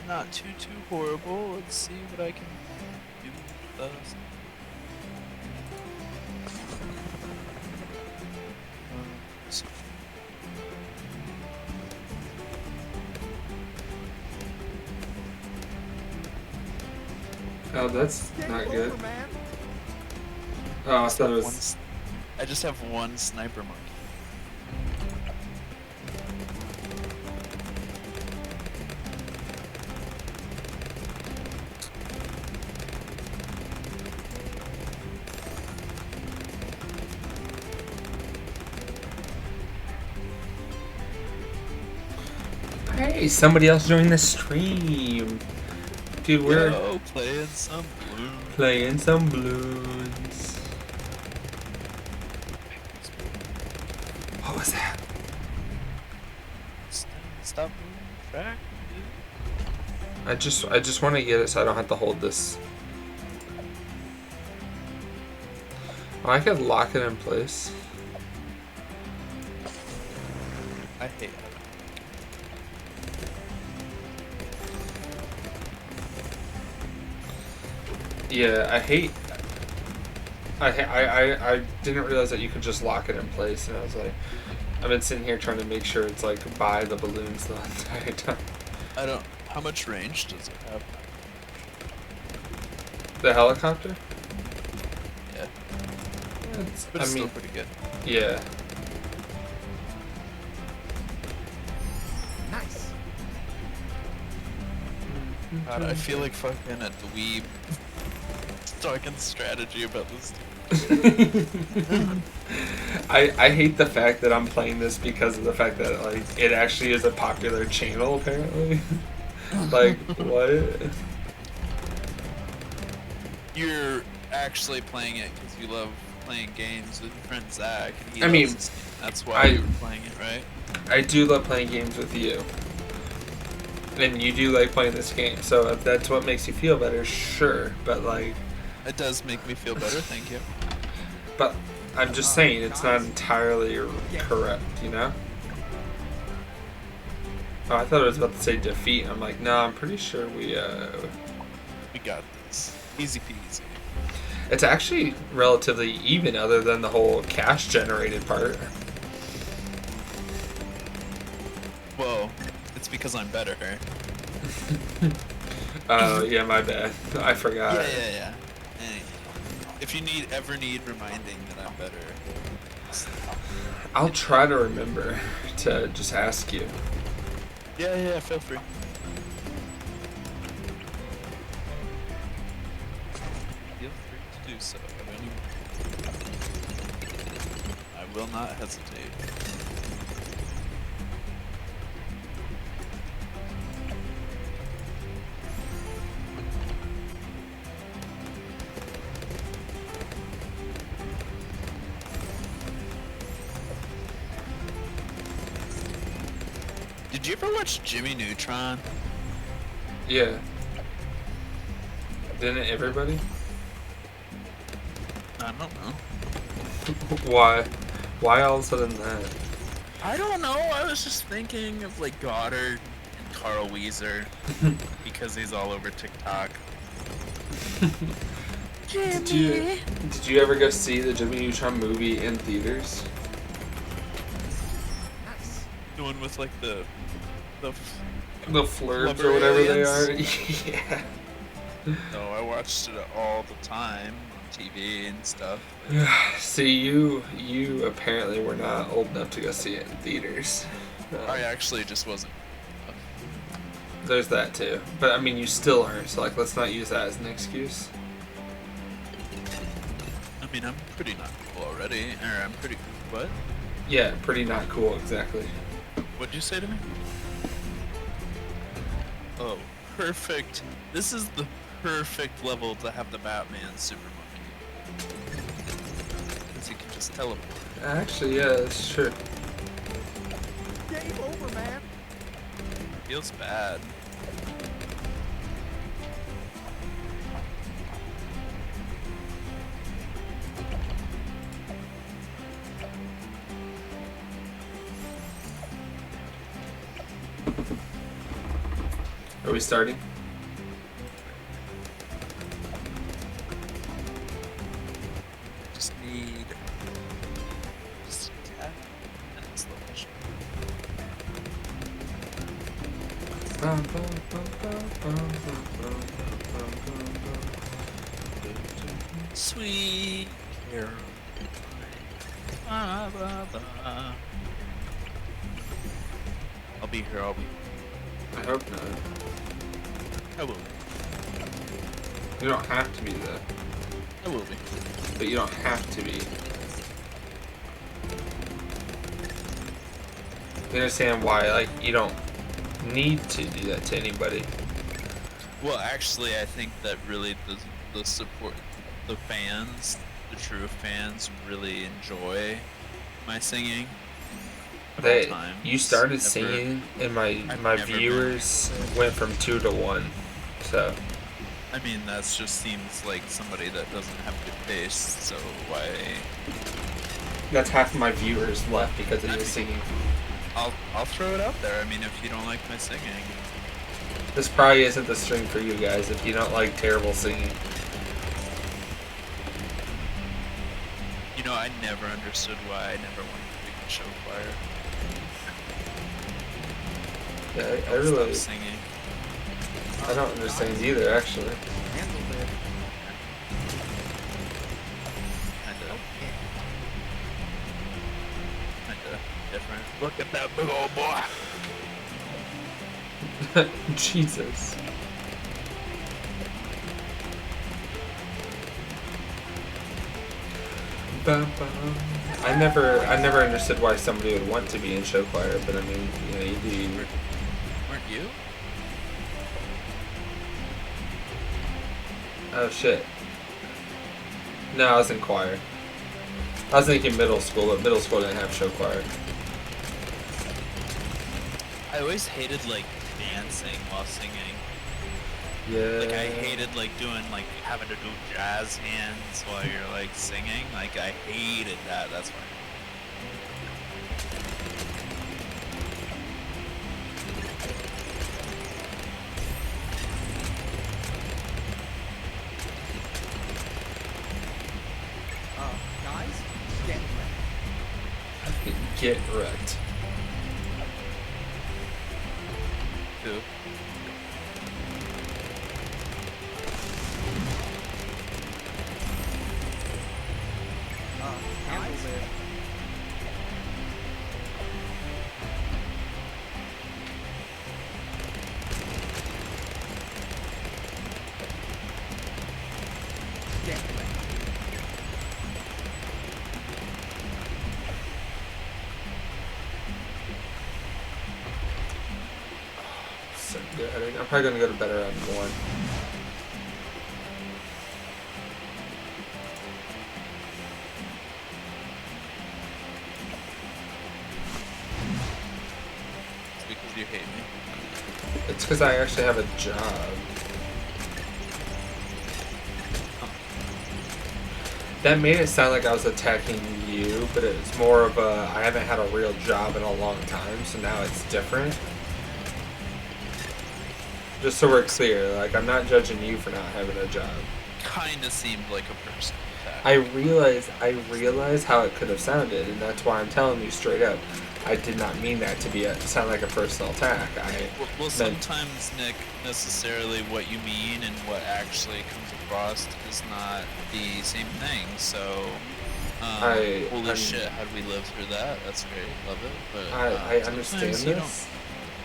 Not too horrible. Let's see what I can do with this. So- Oh, that's Game not over, good. man. Oh, I thought it One was. s- I just have one sniper monkey. Hey, somebody else joined the stream. Dude, we're Yo, playing some blue. playing some Bloons. What was that? Stop moving track, dude. I just want to get it so I don't have to hold this. I could lock it in place. I hate it. Yeah, I didn't realize that you could just lock it in place, and I was like, I've been sitting here trying to make sure it's like by the balloons the entire time. I don't. How much range does it have? The helicopter? Yeah, It's, but it's still pretty good. yeah. Nice. God, I feel like fucking a dweeb talking strategy about this. I hate the fact that I'm playing this because of the fact that like it actually is a popular channel apparently. Like what? You're actually playing it because you love playing games with your friend Zach. And he I mean, loves this game. That's why you were playing it, right? I do love playing games with you. And you do like playing this game, so if that's what makes you feel better, sure. But like, It does make me feel better, thank you. but I'm just saying it's not entirely correct, you know? Oh, I thought I was about to say defeat. I'm like, no, I'm pretty sure we We got this. Easy peasy. it's actually relatively even other than the whole cash generated part. Whoa, it's because I'm better. Oh, yeah, my bad. I forgot. Yeah. Anyway, if you ever need reminding that I'm better, I'll try to remember to just ask you. yeah, feel free. Feel free to do so. I will not hesitate. Did you ever watch Jimmy Neutron? Yeah. Didn't everybody? I don't know. Why? Why all of a sudden that? I don't know. I was just thinking of like Goddard and Carl Weezer because he's all over TikTok. Did you ever go see the Jimmy Neutron movie in theaters? Nice. The one with like the The flurbs Flubber or whatever aliens? they are? Yeah. No, I watched it all the time on TV and stuff. See, you apparently were not old enough to go see it in theaters. I actually just wasn't. There's that too. But I mean, you still aren't, so like, let's not use that as an excuse. I mean, I'm pretty not cool already. Or I'm pretty. What? Yeah, pretty not cool, exactly. What'd you say to me? Oh, perfect. This is the perfect level to have the Batman super monkey. Because he can just teleport. Actually, yeah, that's true. Game over, man. Feels bad. Are we starting? Just need. Just 10 minutes left. Sweet Caroline. Ba, ba, ba. I'll be here. I hope not. I will. You don't have to be though. I will be. But you don't have to be. You understand why, like, you don't need to do that to anybody. Well, actually, I think that really the support, the fans, the true fans, really enjoy my singing. At all times. You started Never- singing, and my I've never viewers went from 2 to 1. So I mean, that just seems like somebody that doesn't have good taste, so why... That's half of my viewers left because of your singing. I'll throw it out there. I mean, if you don't like my singing... This probably isn't the stream for you guys if you don't like terrible singing. You know, I never understood why I never wanted to be in show choir. Yeah, I really... Stop singing. I don't understand either, actually. Handled it. Kinda different. Look at that big old boy! Jesus. Bum, bum. I never understood why somebody would want to be in show choir, but I mean, you know, you do. Weren't you? Oh shit. No, I was in choir. I was thinking middle school, but middle school didn't have show choir. I always hated, like, dancing while singing. Yeah. Like, I hated, like, doing, like, having to do jazz hands while you're, like, singing. Like, I hated that. That's why. Guys, get ready. Get wrecked. Who? Handled it. Get ready. So good. I'm probably gonna go to bed around 1. It's because you hate me. It's because I actually have a job. That made it sound like I was attacking you, but it's more of a I haven't had a real job in a long time, so now it's different. Just so we're clear, like I'm not judging you for not having a job. Kinda seemed like a person attack. I realize how it could have sounded, and that's why I'm telling you straight up. I did not mean that to sound like a personal attack. Well, sometimes, Nick, necessarily what you mean and what actually comes across is not the same thing. So, holy shit, how do we live through that? That's great, love it. But I understand sometimes this.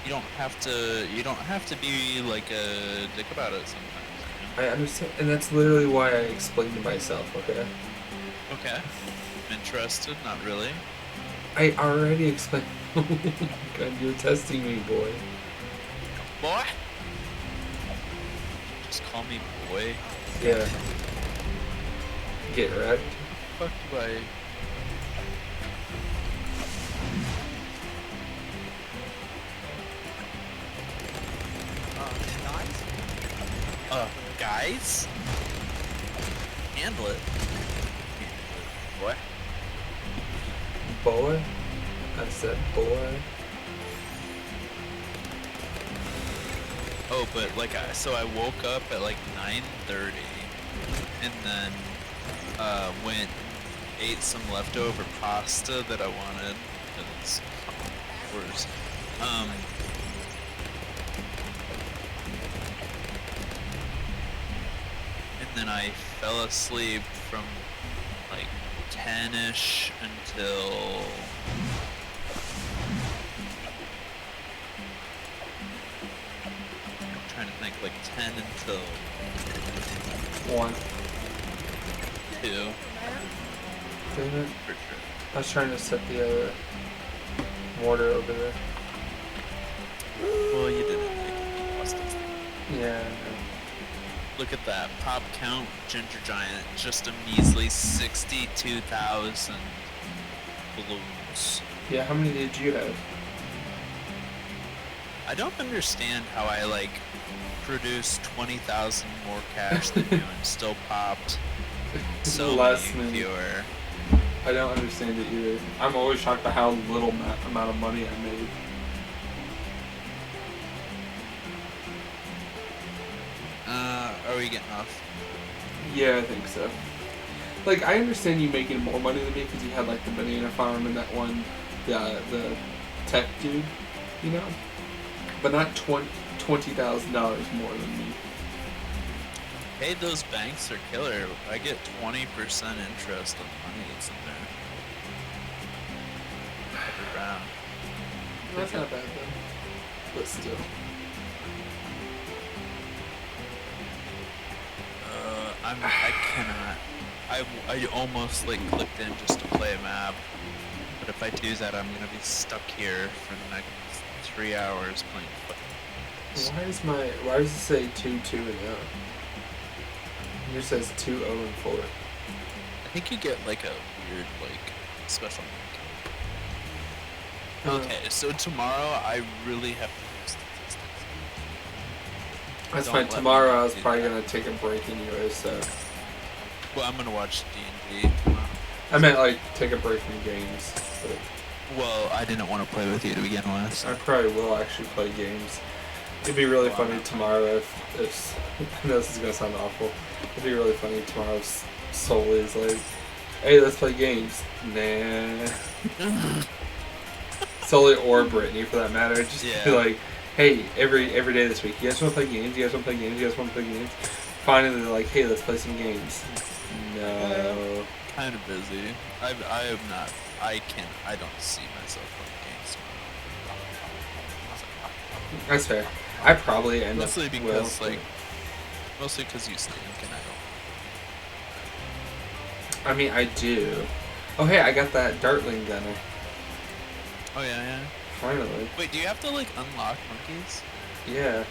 You don't have to be like a dick about it sometimes. You know? I understand, and that's literally why I explained to myself. Okay. Okay. Interested? Not really. I already explained. Oh my God, you're testing me, boy. Boy. Just call me boy. Yeah. Get wrecked. Fuck do I? Guys, Guys? Handle it. Boy. Boy? I said boy. Oh, but like, so I woke up at like 9:30, and then went ate some leftover pasta that I wanted. Because, of course. And then I fell asleep from like 10ish until I'm trying to think, like 10 until 1. 2 Damn it. for sure. I was trying to set the other mortar over there. Well, you didn't make it. You lost it. Yeah, I know. Look at that. Pop count, Ginger Giant, just a measly 62,000 balloons. Yeah, how many did you have? I don't understand how I, like, produced 20,000 more cash than you and still popped so Less many than- fewer. I don't understand it either. I'm always shocked by how little amount of money I made. Are we getting off? Yeah, I think so. Like, I understand you making more money than me because you had, like, the banana farm and that one, the tech dude, you know? But not $20,000 more than me. Hey, those banks are killer. I get 20% interest on money that's in there. Every round. That's not bad, though. But still. I cannot. I almost like clicked in just to play a map, but if I do that, I'm gonna be stuck here for the next 3 hours playing football. Why does it say 2-2 and 0? Here says 2-0 and 4. I think you get like a weird like special link. Okay, so tomorrow I really have to do statistics. That's Don't fine. let me Tomorrow I was do probably that. gonna take a break anyway, so Well, I'm gonna watch D&D tomorrow. I meant like take a break from games. But Well, I didn't want to play with you to begin with. So. I probably will actually play games. It'd be really funny tomorrow if I know this is gonna sound awful. It'd be really funny tomorrow if Soul is like, hey, let's play games. Nah. Sully or Brittany for that matter. Just be Yeah. like, hey, every day this week, you guys wanna play games? You guys wanna play games? You guys wanna play games? Finally they're like, hey, let's play some games. No. Kind of busy. I am not. I don't see myself playing games tomorrow. That's fair. I probably end Mostly up because will, like, mostly because you stink and I I mean, I do. Oh, hey, I got that Dartling gunner. don't. Oh yeah. Finally. Wait, do you have to like unlock monkeys? Yeah.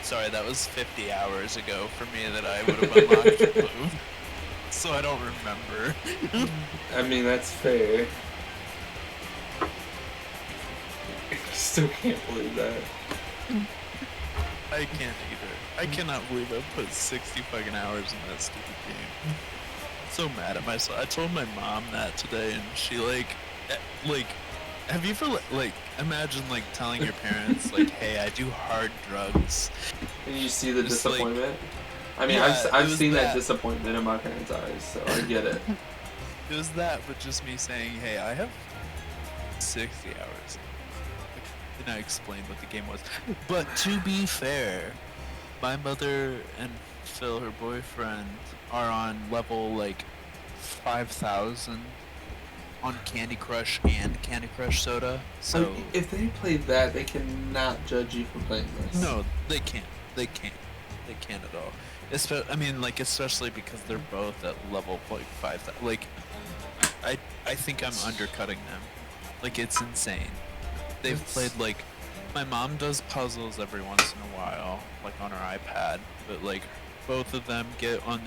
Sorry, that was 50 hours ago for me that I would have unlocked Bloons. So I don't remember. I mean, that's fair. I still can't believe that. I can't either. I cannot believe I put 60 fucking hours in that stupid game. So mad at myself. I told my mom that today, and she like, have you ever like imagine like telling your parents like, hey, I do hard drugs. And you see the Just, like- disappointment? I mean, Yeah, it I've was seen that that. disappointment in my parents' eyes, so I get it. It was that, but just me saying, hey, I have 60 hours. And I explained what the game was. But to be fair, my mother and Phil, her boyfriend, are on level like 5,000 on Candy Crush and Candy Crush Soda. So if they played that, they cannot judge you for playing this. no, they can't. They can't. They can't at all. I mean, like especially because they're both at level like 5,000. Like, I think I'm undercutting them. Like it's insane. They've played like, my mom does puzzles every once in a while, like on her iPad. But like, both of them get on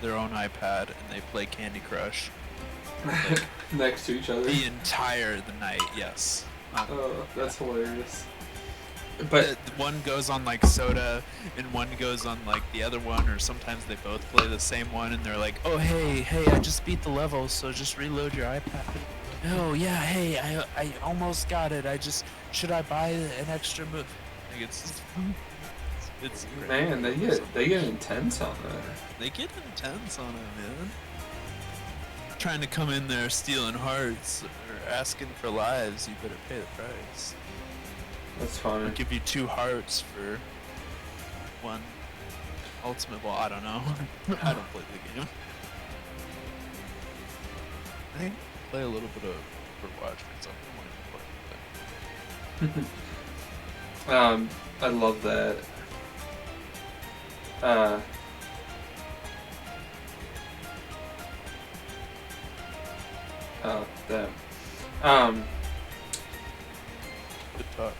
their own iPad and they play Candy Crush like, Next to each other. the night. Yes. Oh, that's hilarious. But One goes on like Soda, and one goes on like the other one, or sometimes they both play the same one, and they're like, "Oh hey, I just beat the level, so just reload your iPad." Oh yeah, hey, I almost got it. Should I buy an extra move? Like it's man, they get intense on that. They get intense on it, man. Trying to come in there stealing hearts or asking for lives, you better pay the price. That's funny. I'll give you 2 hearts for 1 ultimate ball. I don't know. I don't play the game. I think I play a little bit of Overwatch because I'm more important. I love that. Oh, damn. Good talk.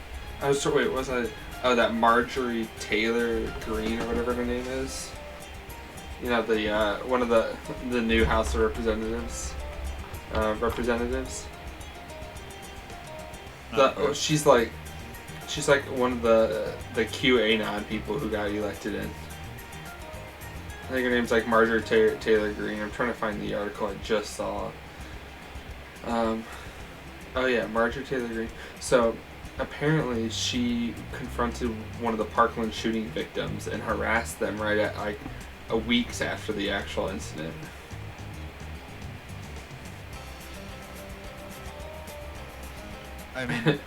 I was wait, was I? Oh, that Marjorie Taylor Greene or whatever her name is. You know, the one of the new House of Representatives. Representatives. She's like, She's like one of the QAnon people who got elected in. I think her name's like Marjorie Taylor Greene. I'm trying to find the article I just saw. Oh yeah, Marjorie Taylor Greene. So apparently she confronted one of the Parkland shooting victims and harassed them right at like a weeks after the actual incident. I mean,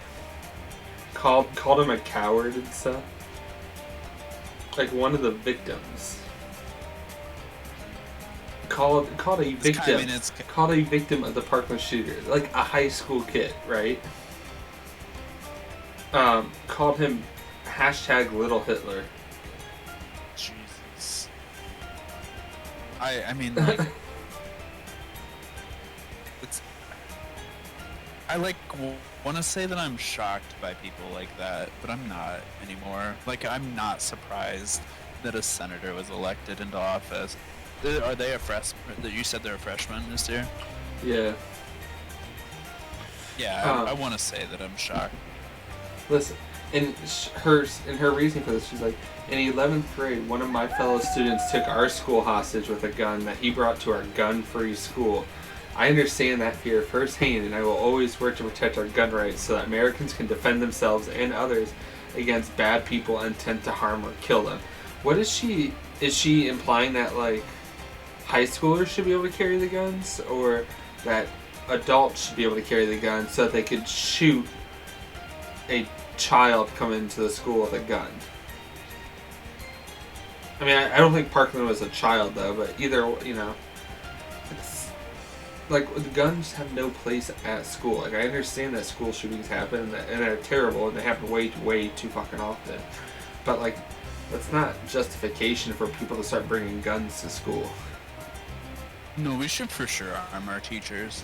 called him a coward and stuff. Like one of the victims. Called a victim. Called a victim of the Parkland shooter, like a high school kid, right? Called him #Little Hitler. Jesus. I mean, like, it's. I like want to say that I'm shocked by people like that, but I'm not anymore. Like, I'm not surprised that a senator was elected into office. Are they a freshman? That you said they're a freshman this year? Yeah. Yeah, I want to say that I'm shocked. Listen, in her reasoning for this, she's like, in 11th grade, one of my fellow students took our school hostage with a gun that he brought to our gun-free school. I understand that fear firsthand, and I will always work to protect our gun rights so that Americans can defend themselves and others against bad people intent to harm or kill them. What is she? Is she implying that, like, high schoolers should be able to carry the guns, or that adults should be able to carry the guns so that they could shoot a child coming into the school with a gun? I mean, I don't think Parkland was a child, though, but either, you know, it's like, the guns have no place at school. Like, I understand that school shootings happen, and they're terrible, and they happen way, way too fucking often. But, like, that's not justification for people to start bringing guns to school. No, we should for sure arm our teachers.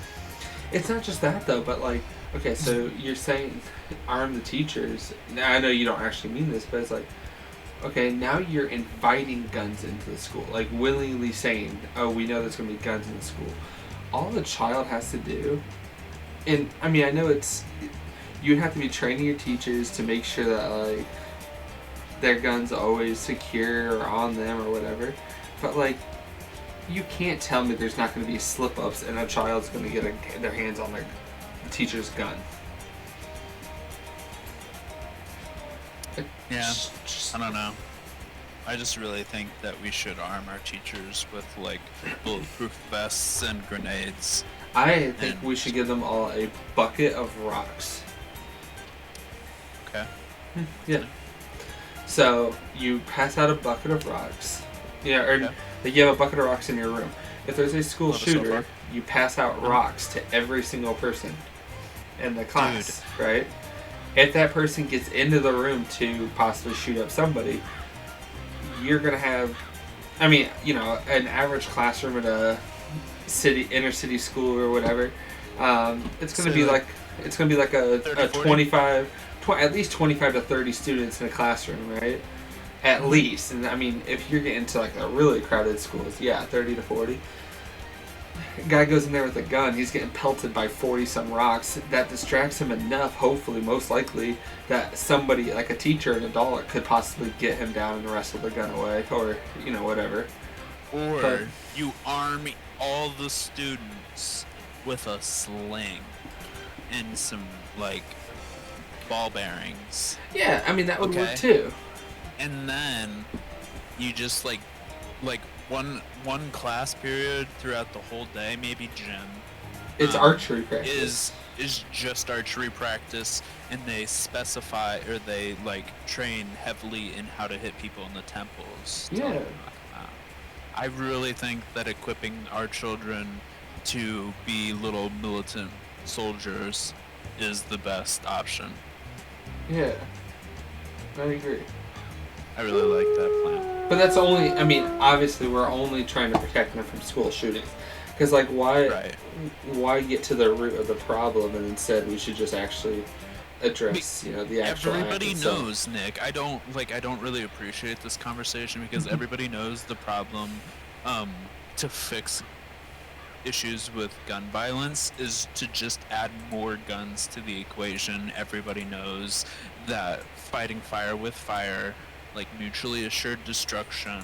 It's not just that, though, but, like, okay, so you're saying arm the teachers. Now, I know you don't actually mean this, but it's like, okay, now you're inviting guns into the school. Like, willingly saying, oh, we know there's going to be guns in the school. All the child has to do, and, I mean, I know it's, you'd have to be training your teachers to make sure that, like, their gun's always secure or on them or whatever. But, like, you can't tell me there's not going to be slip-ups and a child's going to get their hands on their teacher's gun. Yeah, I don't know. I just really think that we should arm our teachers with, like, bulletproof vests and grenades. I think we should give them all a bucket of rocks. Okay. Yeah. So, you pass out a bucket of rocks. Yeah, or like you have a bucket of rocks in your room. If there's a school shooter, you pass out rocks to every single person in the class, right? If that person gets into the room to possibly shoot up somebody, you're gonna have, I mean, you know, an average classroom at a inner city school or whatever. It's gonna be like a 25, at least 25 to 30 students in a classroom, right? At least. And I mean, if you're getting to like a really crowded schools, yeah, 30 to 40. Guy goes in there with a gun, he's getting pelted by 40 some rocks. That distracts him enough, hopefully, most likely, that somebody, like a teacher, an adult, could possibly get him down and wrestle the gun away, or, you know, whatever. Or you arm all the students with a sling and some, like, ball bearings. Yeah, I mean, that would work too. And then you just like one class period throughout the whole day, maybe gym. It's archery practice. Is just archery practice, and they specify, or they like train heavily in how to hit people in the temples. Yeah. I really think that equipping our children to be little militant soldiers is the best option. Yeah, I agree. I really like that plan. But that's only, I mean, obviously we're only trying to protect them from school shootings. Because, like, why get to the root of the problem, and instead we should just actually address, you know, the actual Everybody knows, Nick. I don't really appreciate this conversation because everybody knows the problem to fix issues with gun violence is to just add more guns to the equation. Everybody knows that fighting fire with fire, like mutually assured destruction,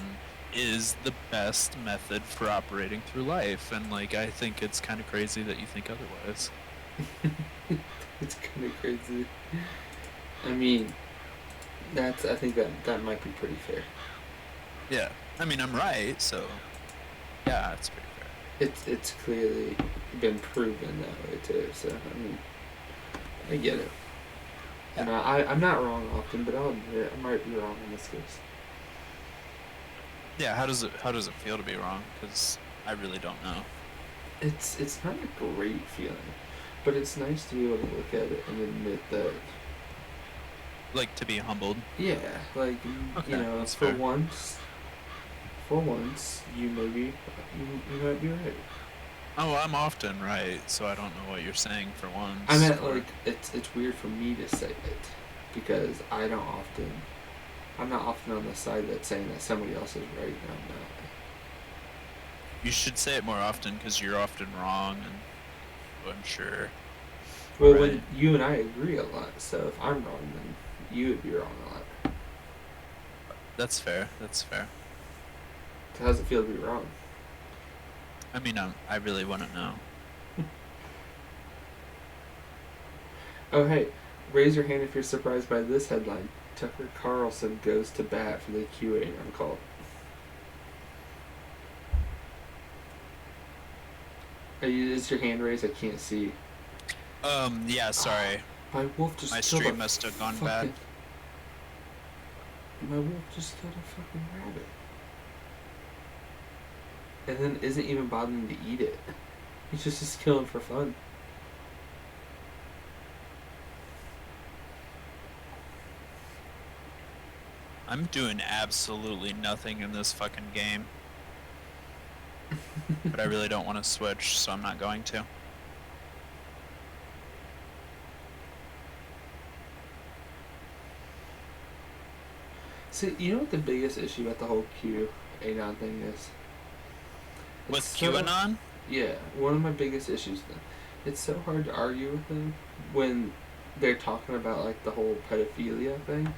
is the best method for operating through life. And like, I think it's kind of crazy that you think otherwise. It's kind of crazy. I mean, I think that might be pretty fair. Yeah. I mean, I'm right, so yeah, it's pretty fair. It's clearly been proven that way too. So I mean, I get it. And I'm not wrong often, but I'll admit I might be wrong in this case. Yeah, how does it feel to be wrong? Because I really don't know. It's not a great feeling, but it's nice to be able to look at it and admit that. Like, to be humbled. Yeah, like Okay, you know, that's for fair. once, you maybe you might be right. Oh, I'm often right, so I don't know what you're saying for once. I meant or- like it's weird for me to say it because I'm not often on the side that's saying that somebody else is right and I'm not. You should say it more often because you're often wrong, and I'm sure. Well, Right. when you and I agree a lot, so if I'm wrong, then you would be wrong a lot. That's fair. That's fair. So how does it feel to be wrong? I mean, I really want to know. Oh, hey, raise your hand if you're surprised by this headline. Tucker Carlson goes to bat for the QAnon cult. Is your hand raised? I can't see. Yeah, sorry. My wolf just My killed stream a must have gone fucking- bad. My wolf just killed a fucking rabbit. And then isn't even bothering to eat it. He's just killing for fun. I'm doing absolutely nothing in this fucking game. But I really don't want to switch, so I'm not going to. See, you know what the biggest issue about the whole QAnon thing is? With It's so- QAnon? Yeah, one of my biggest issues then. It's so hard to argue with them when they're talking about like the whole pedophilia thing,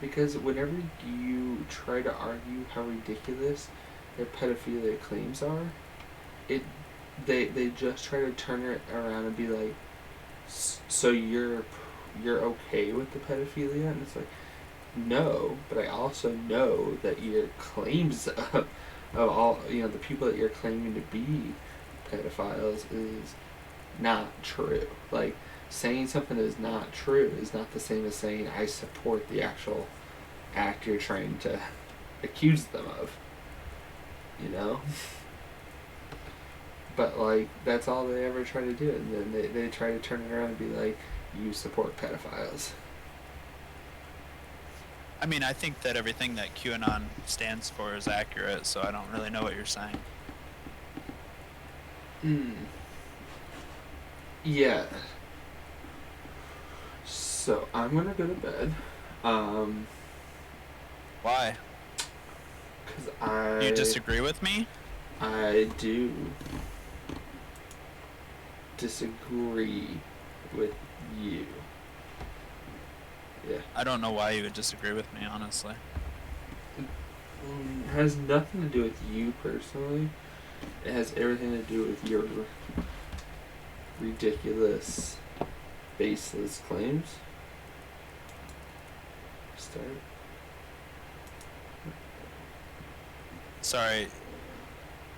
because whenever you try to argue how ridiculous their pedophilia claims are, they just try to turn it around and be like, so you're okay with the pedophilia, and it's like, no, but I also know that your claims of all the people that you're claiming to be pedophiles is not true. Like, saying something is not true is not the same as saying I support the actual act you're trying to accuse them of. You know? But, like, that's all they ever try to do. And then they try to turn it around and be like, you support pedophiles. I mean, I think that everything that QAnon stands for is accurate, so I don't really know what you're saying. Yeah. So, I'm gonna go to bed. Why? Because You disagree with me? I do disagree with you. Yeah. I don't know why you would disagree with me, honestly. It has nothing to do with you personally. It has everything to do with your ridiculous, baseless claims. Start. Sorry,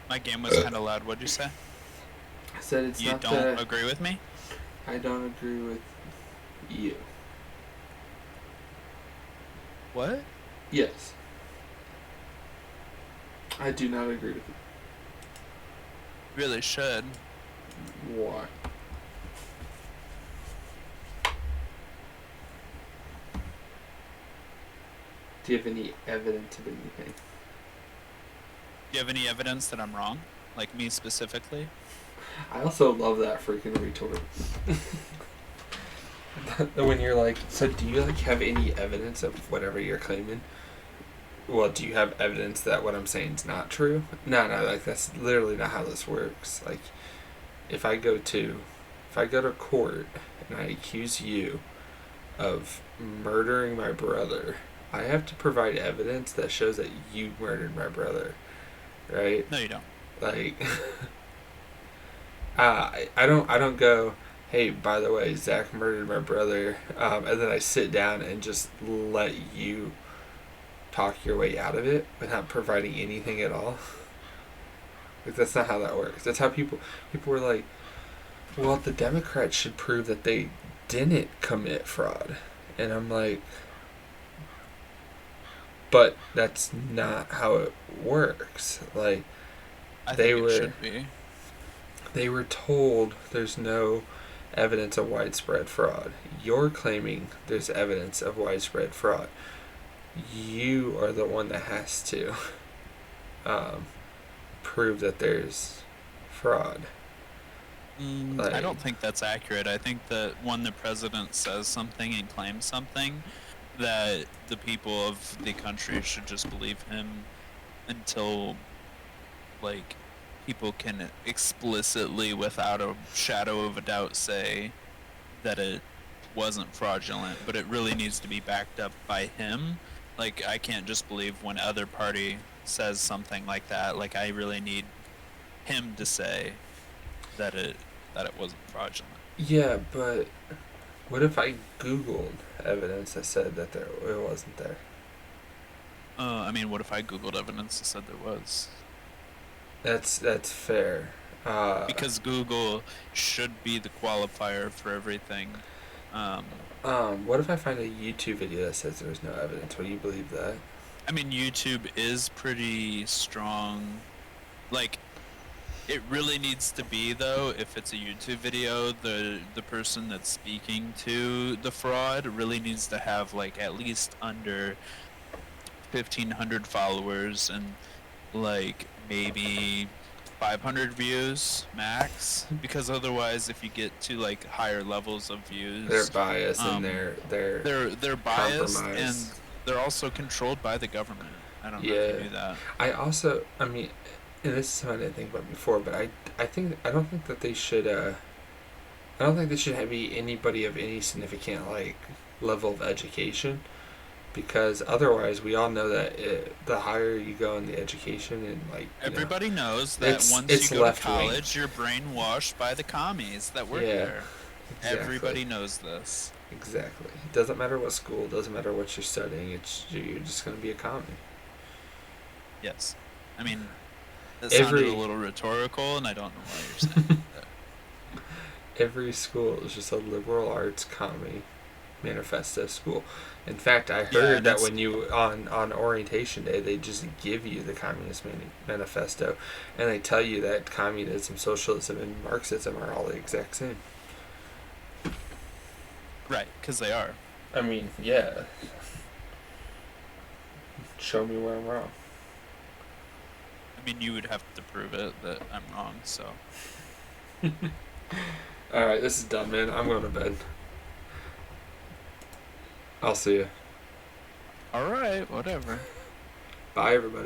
my game was kind of loud. What'd you say? I said it's You not don't that agree with me? I don't agree with you. What? Yes. I do not agree with Really should. you. Why? Do you have any evidence of anything? Do you have any evidence that I'm wrong? Like me specifically? I also love that freaking retort. When you're like, so do you like have any evidence of whatever you're claiming? Well, do you have evidence that what I'm saying is not true? No, like that's literally not how this works. Like, if I go to court and I accuse you of murdering my brother, I have to provide evidence that shows that you murdered my brother, right? No, you don't. Like, I don't go, hey, by the way, Zach murdered my brother, and then I sit down and just let you talk your way out of it without providing anything at all. Like, that's not how that works. That's how people were like, well, the Democrats should prove that they didn't commit fraud. And I'm like, but that's not how it works. Like, I They think were- it should be. they were told there's no evidence of widespread fraud. You're claiming there's evidence of widespread fraud. You are the one that has to prove that there's fraud. I don't think that's accurate. I think that when the president says something and claims something, that the people of the country should just believe him until, like, people can explicitly, without a shadow of a doubt, say that it wasn't fraudulent, but it really needs to be backed up by him. Like, I can't just believe when other party says something like that. Like, I really need him to say that it wasn't fraudulent. Yeah, but what if I Googled evidence that said that it wasn't there? I mean, what if I Googled evidence that said there was? That's fair. Because Google should be the qualifier for everything. What if I find a YouTube video that says there's no evidence? Would you believe that? I mean, YouTube is pretty strong. Like, it really needs to be, though, if it's a YouTube video, the person that's speaking to the fraud really needs to have, like, at least under 1,500 followers and, like, maybe 500 views max, because otherwise, if you get to, like, higher levels of views, They're biased and they're biased, and compromised. they're also controlled by the government. I don't know Yeah. if you knew that. I mean, and this is something I didn't think about before, but I don't think that they should I don't think they should be anybody of any significant like level of education, because otherwise we all know that the higher you go in the education and like Everybody knows that it's- once it's you go to left-wing. college, you're brainwashed by the commies that work Yeah, there. exactly. Everybody knows this. Exactly. It doesn't matter what school, doesn't matter what you're studying. You're just gonna be a commie. Yes. I mean, that sounded Every- a little rhetorical, and I don't know why you're saying that. Every school is just a liberal arts commie manifesto school. In fact, I Yeah, heard and that it's- when you on orientation day, they just give you the Communist Manifesto, and they tell you that communism, socialism, and Marxism are all the exact same. Right, because they are. I mean, yeah. Show me where I'm wrong. I mean, you would have to prove it that I'm wrong, so. All right, this is done, man. I'm going to bed. I'll see you. Alright, whatever. Bye, everybody.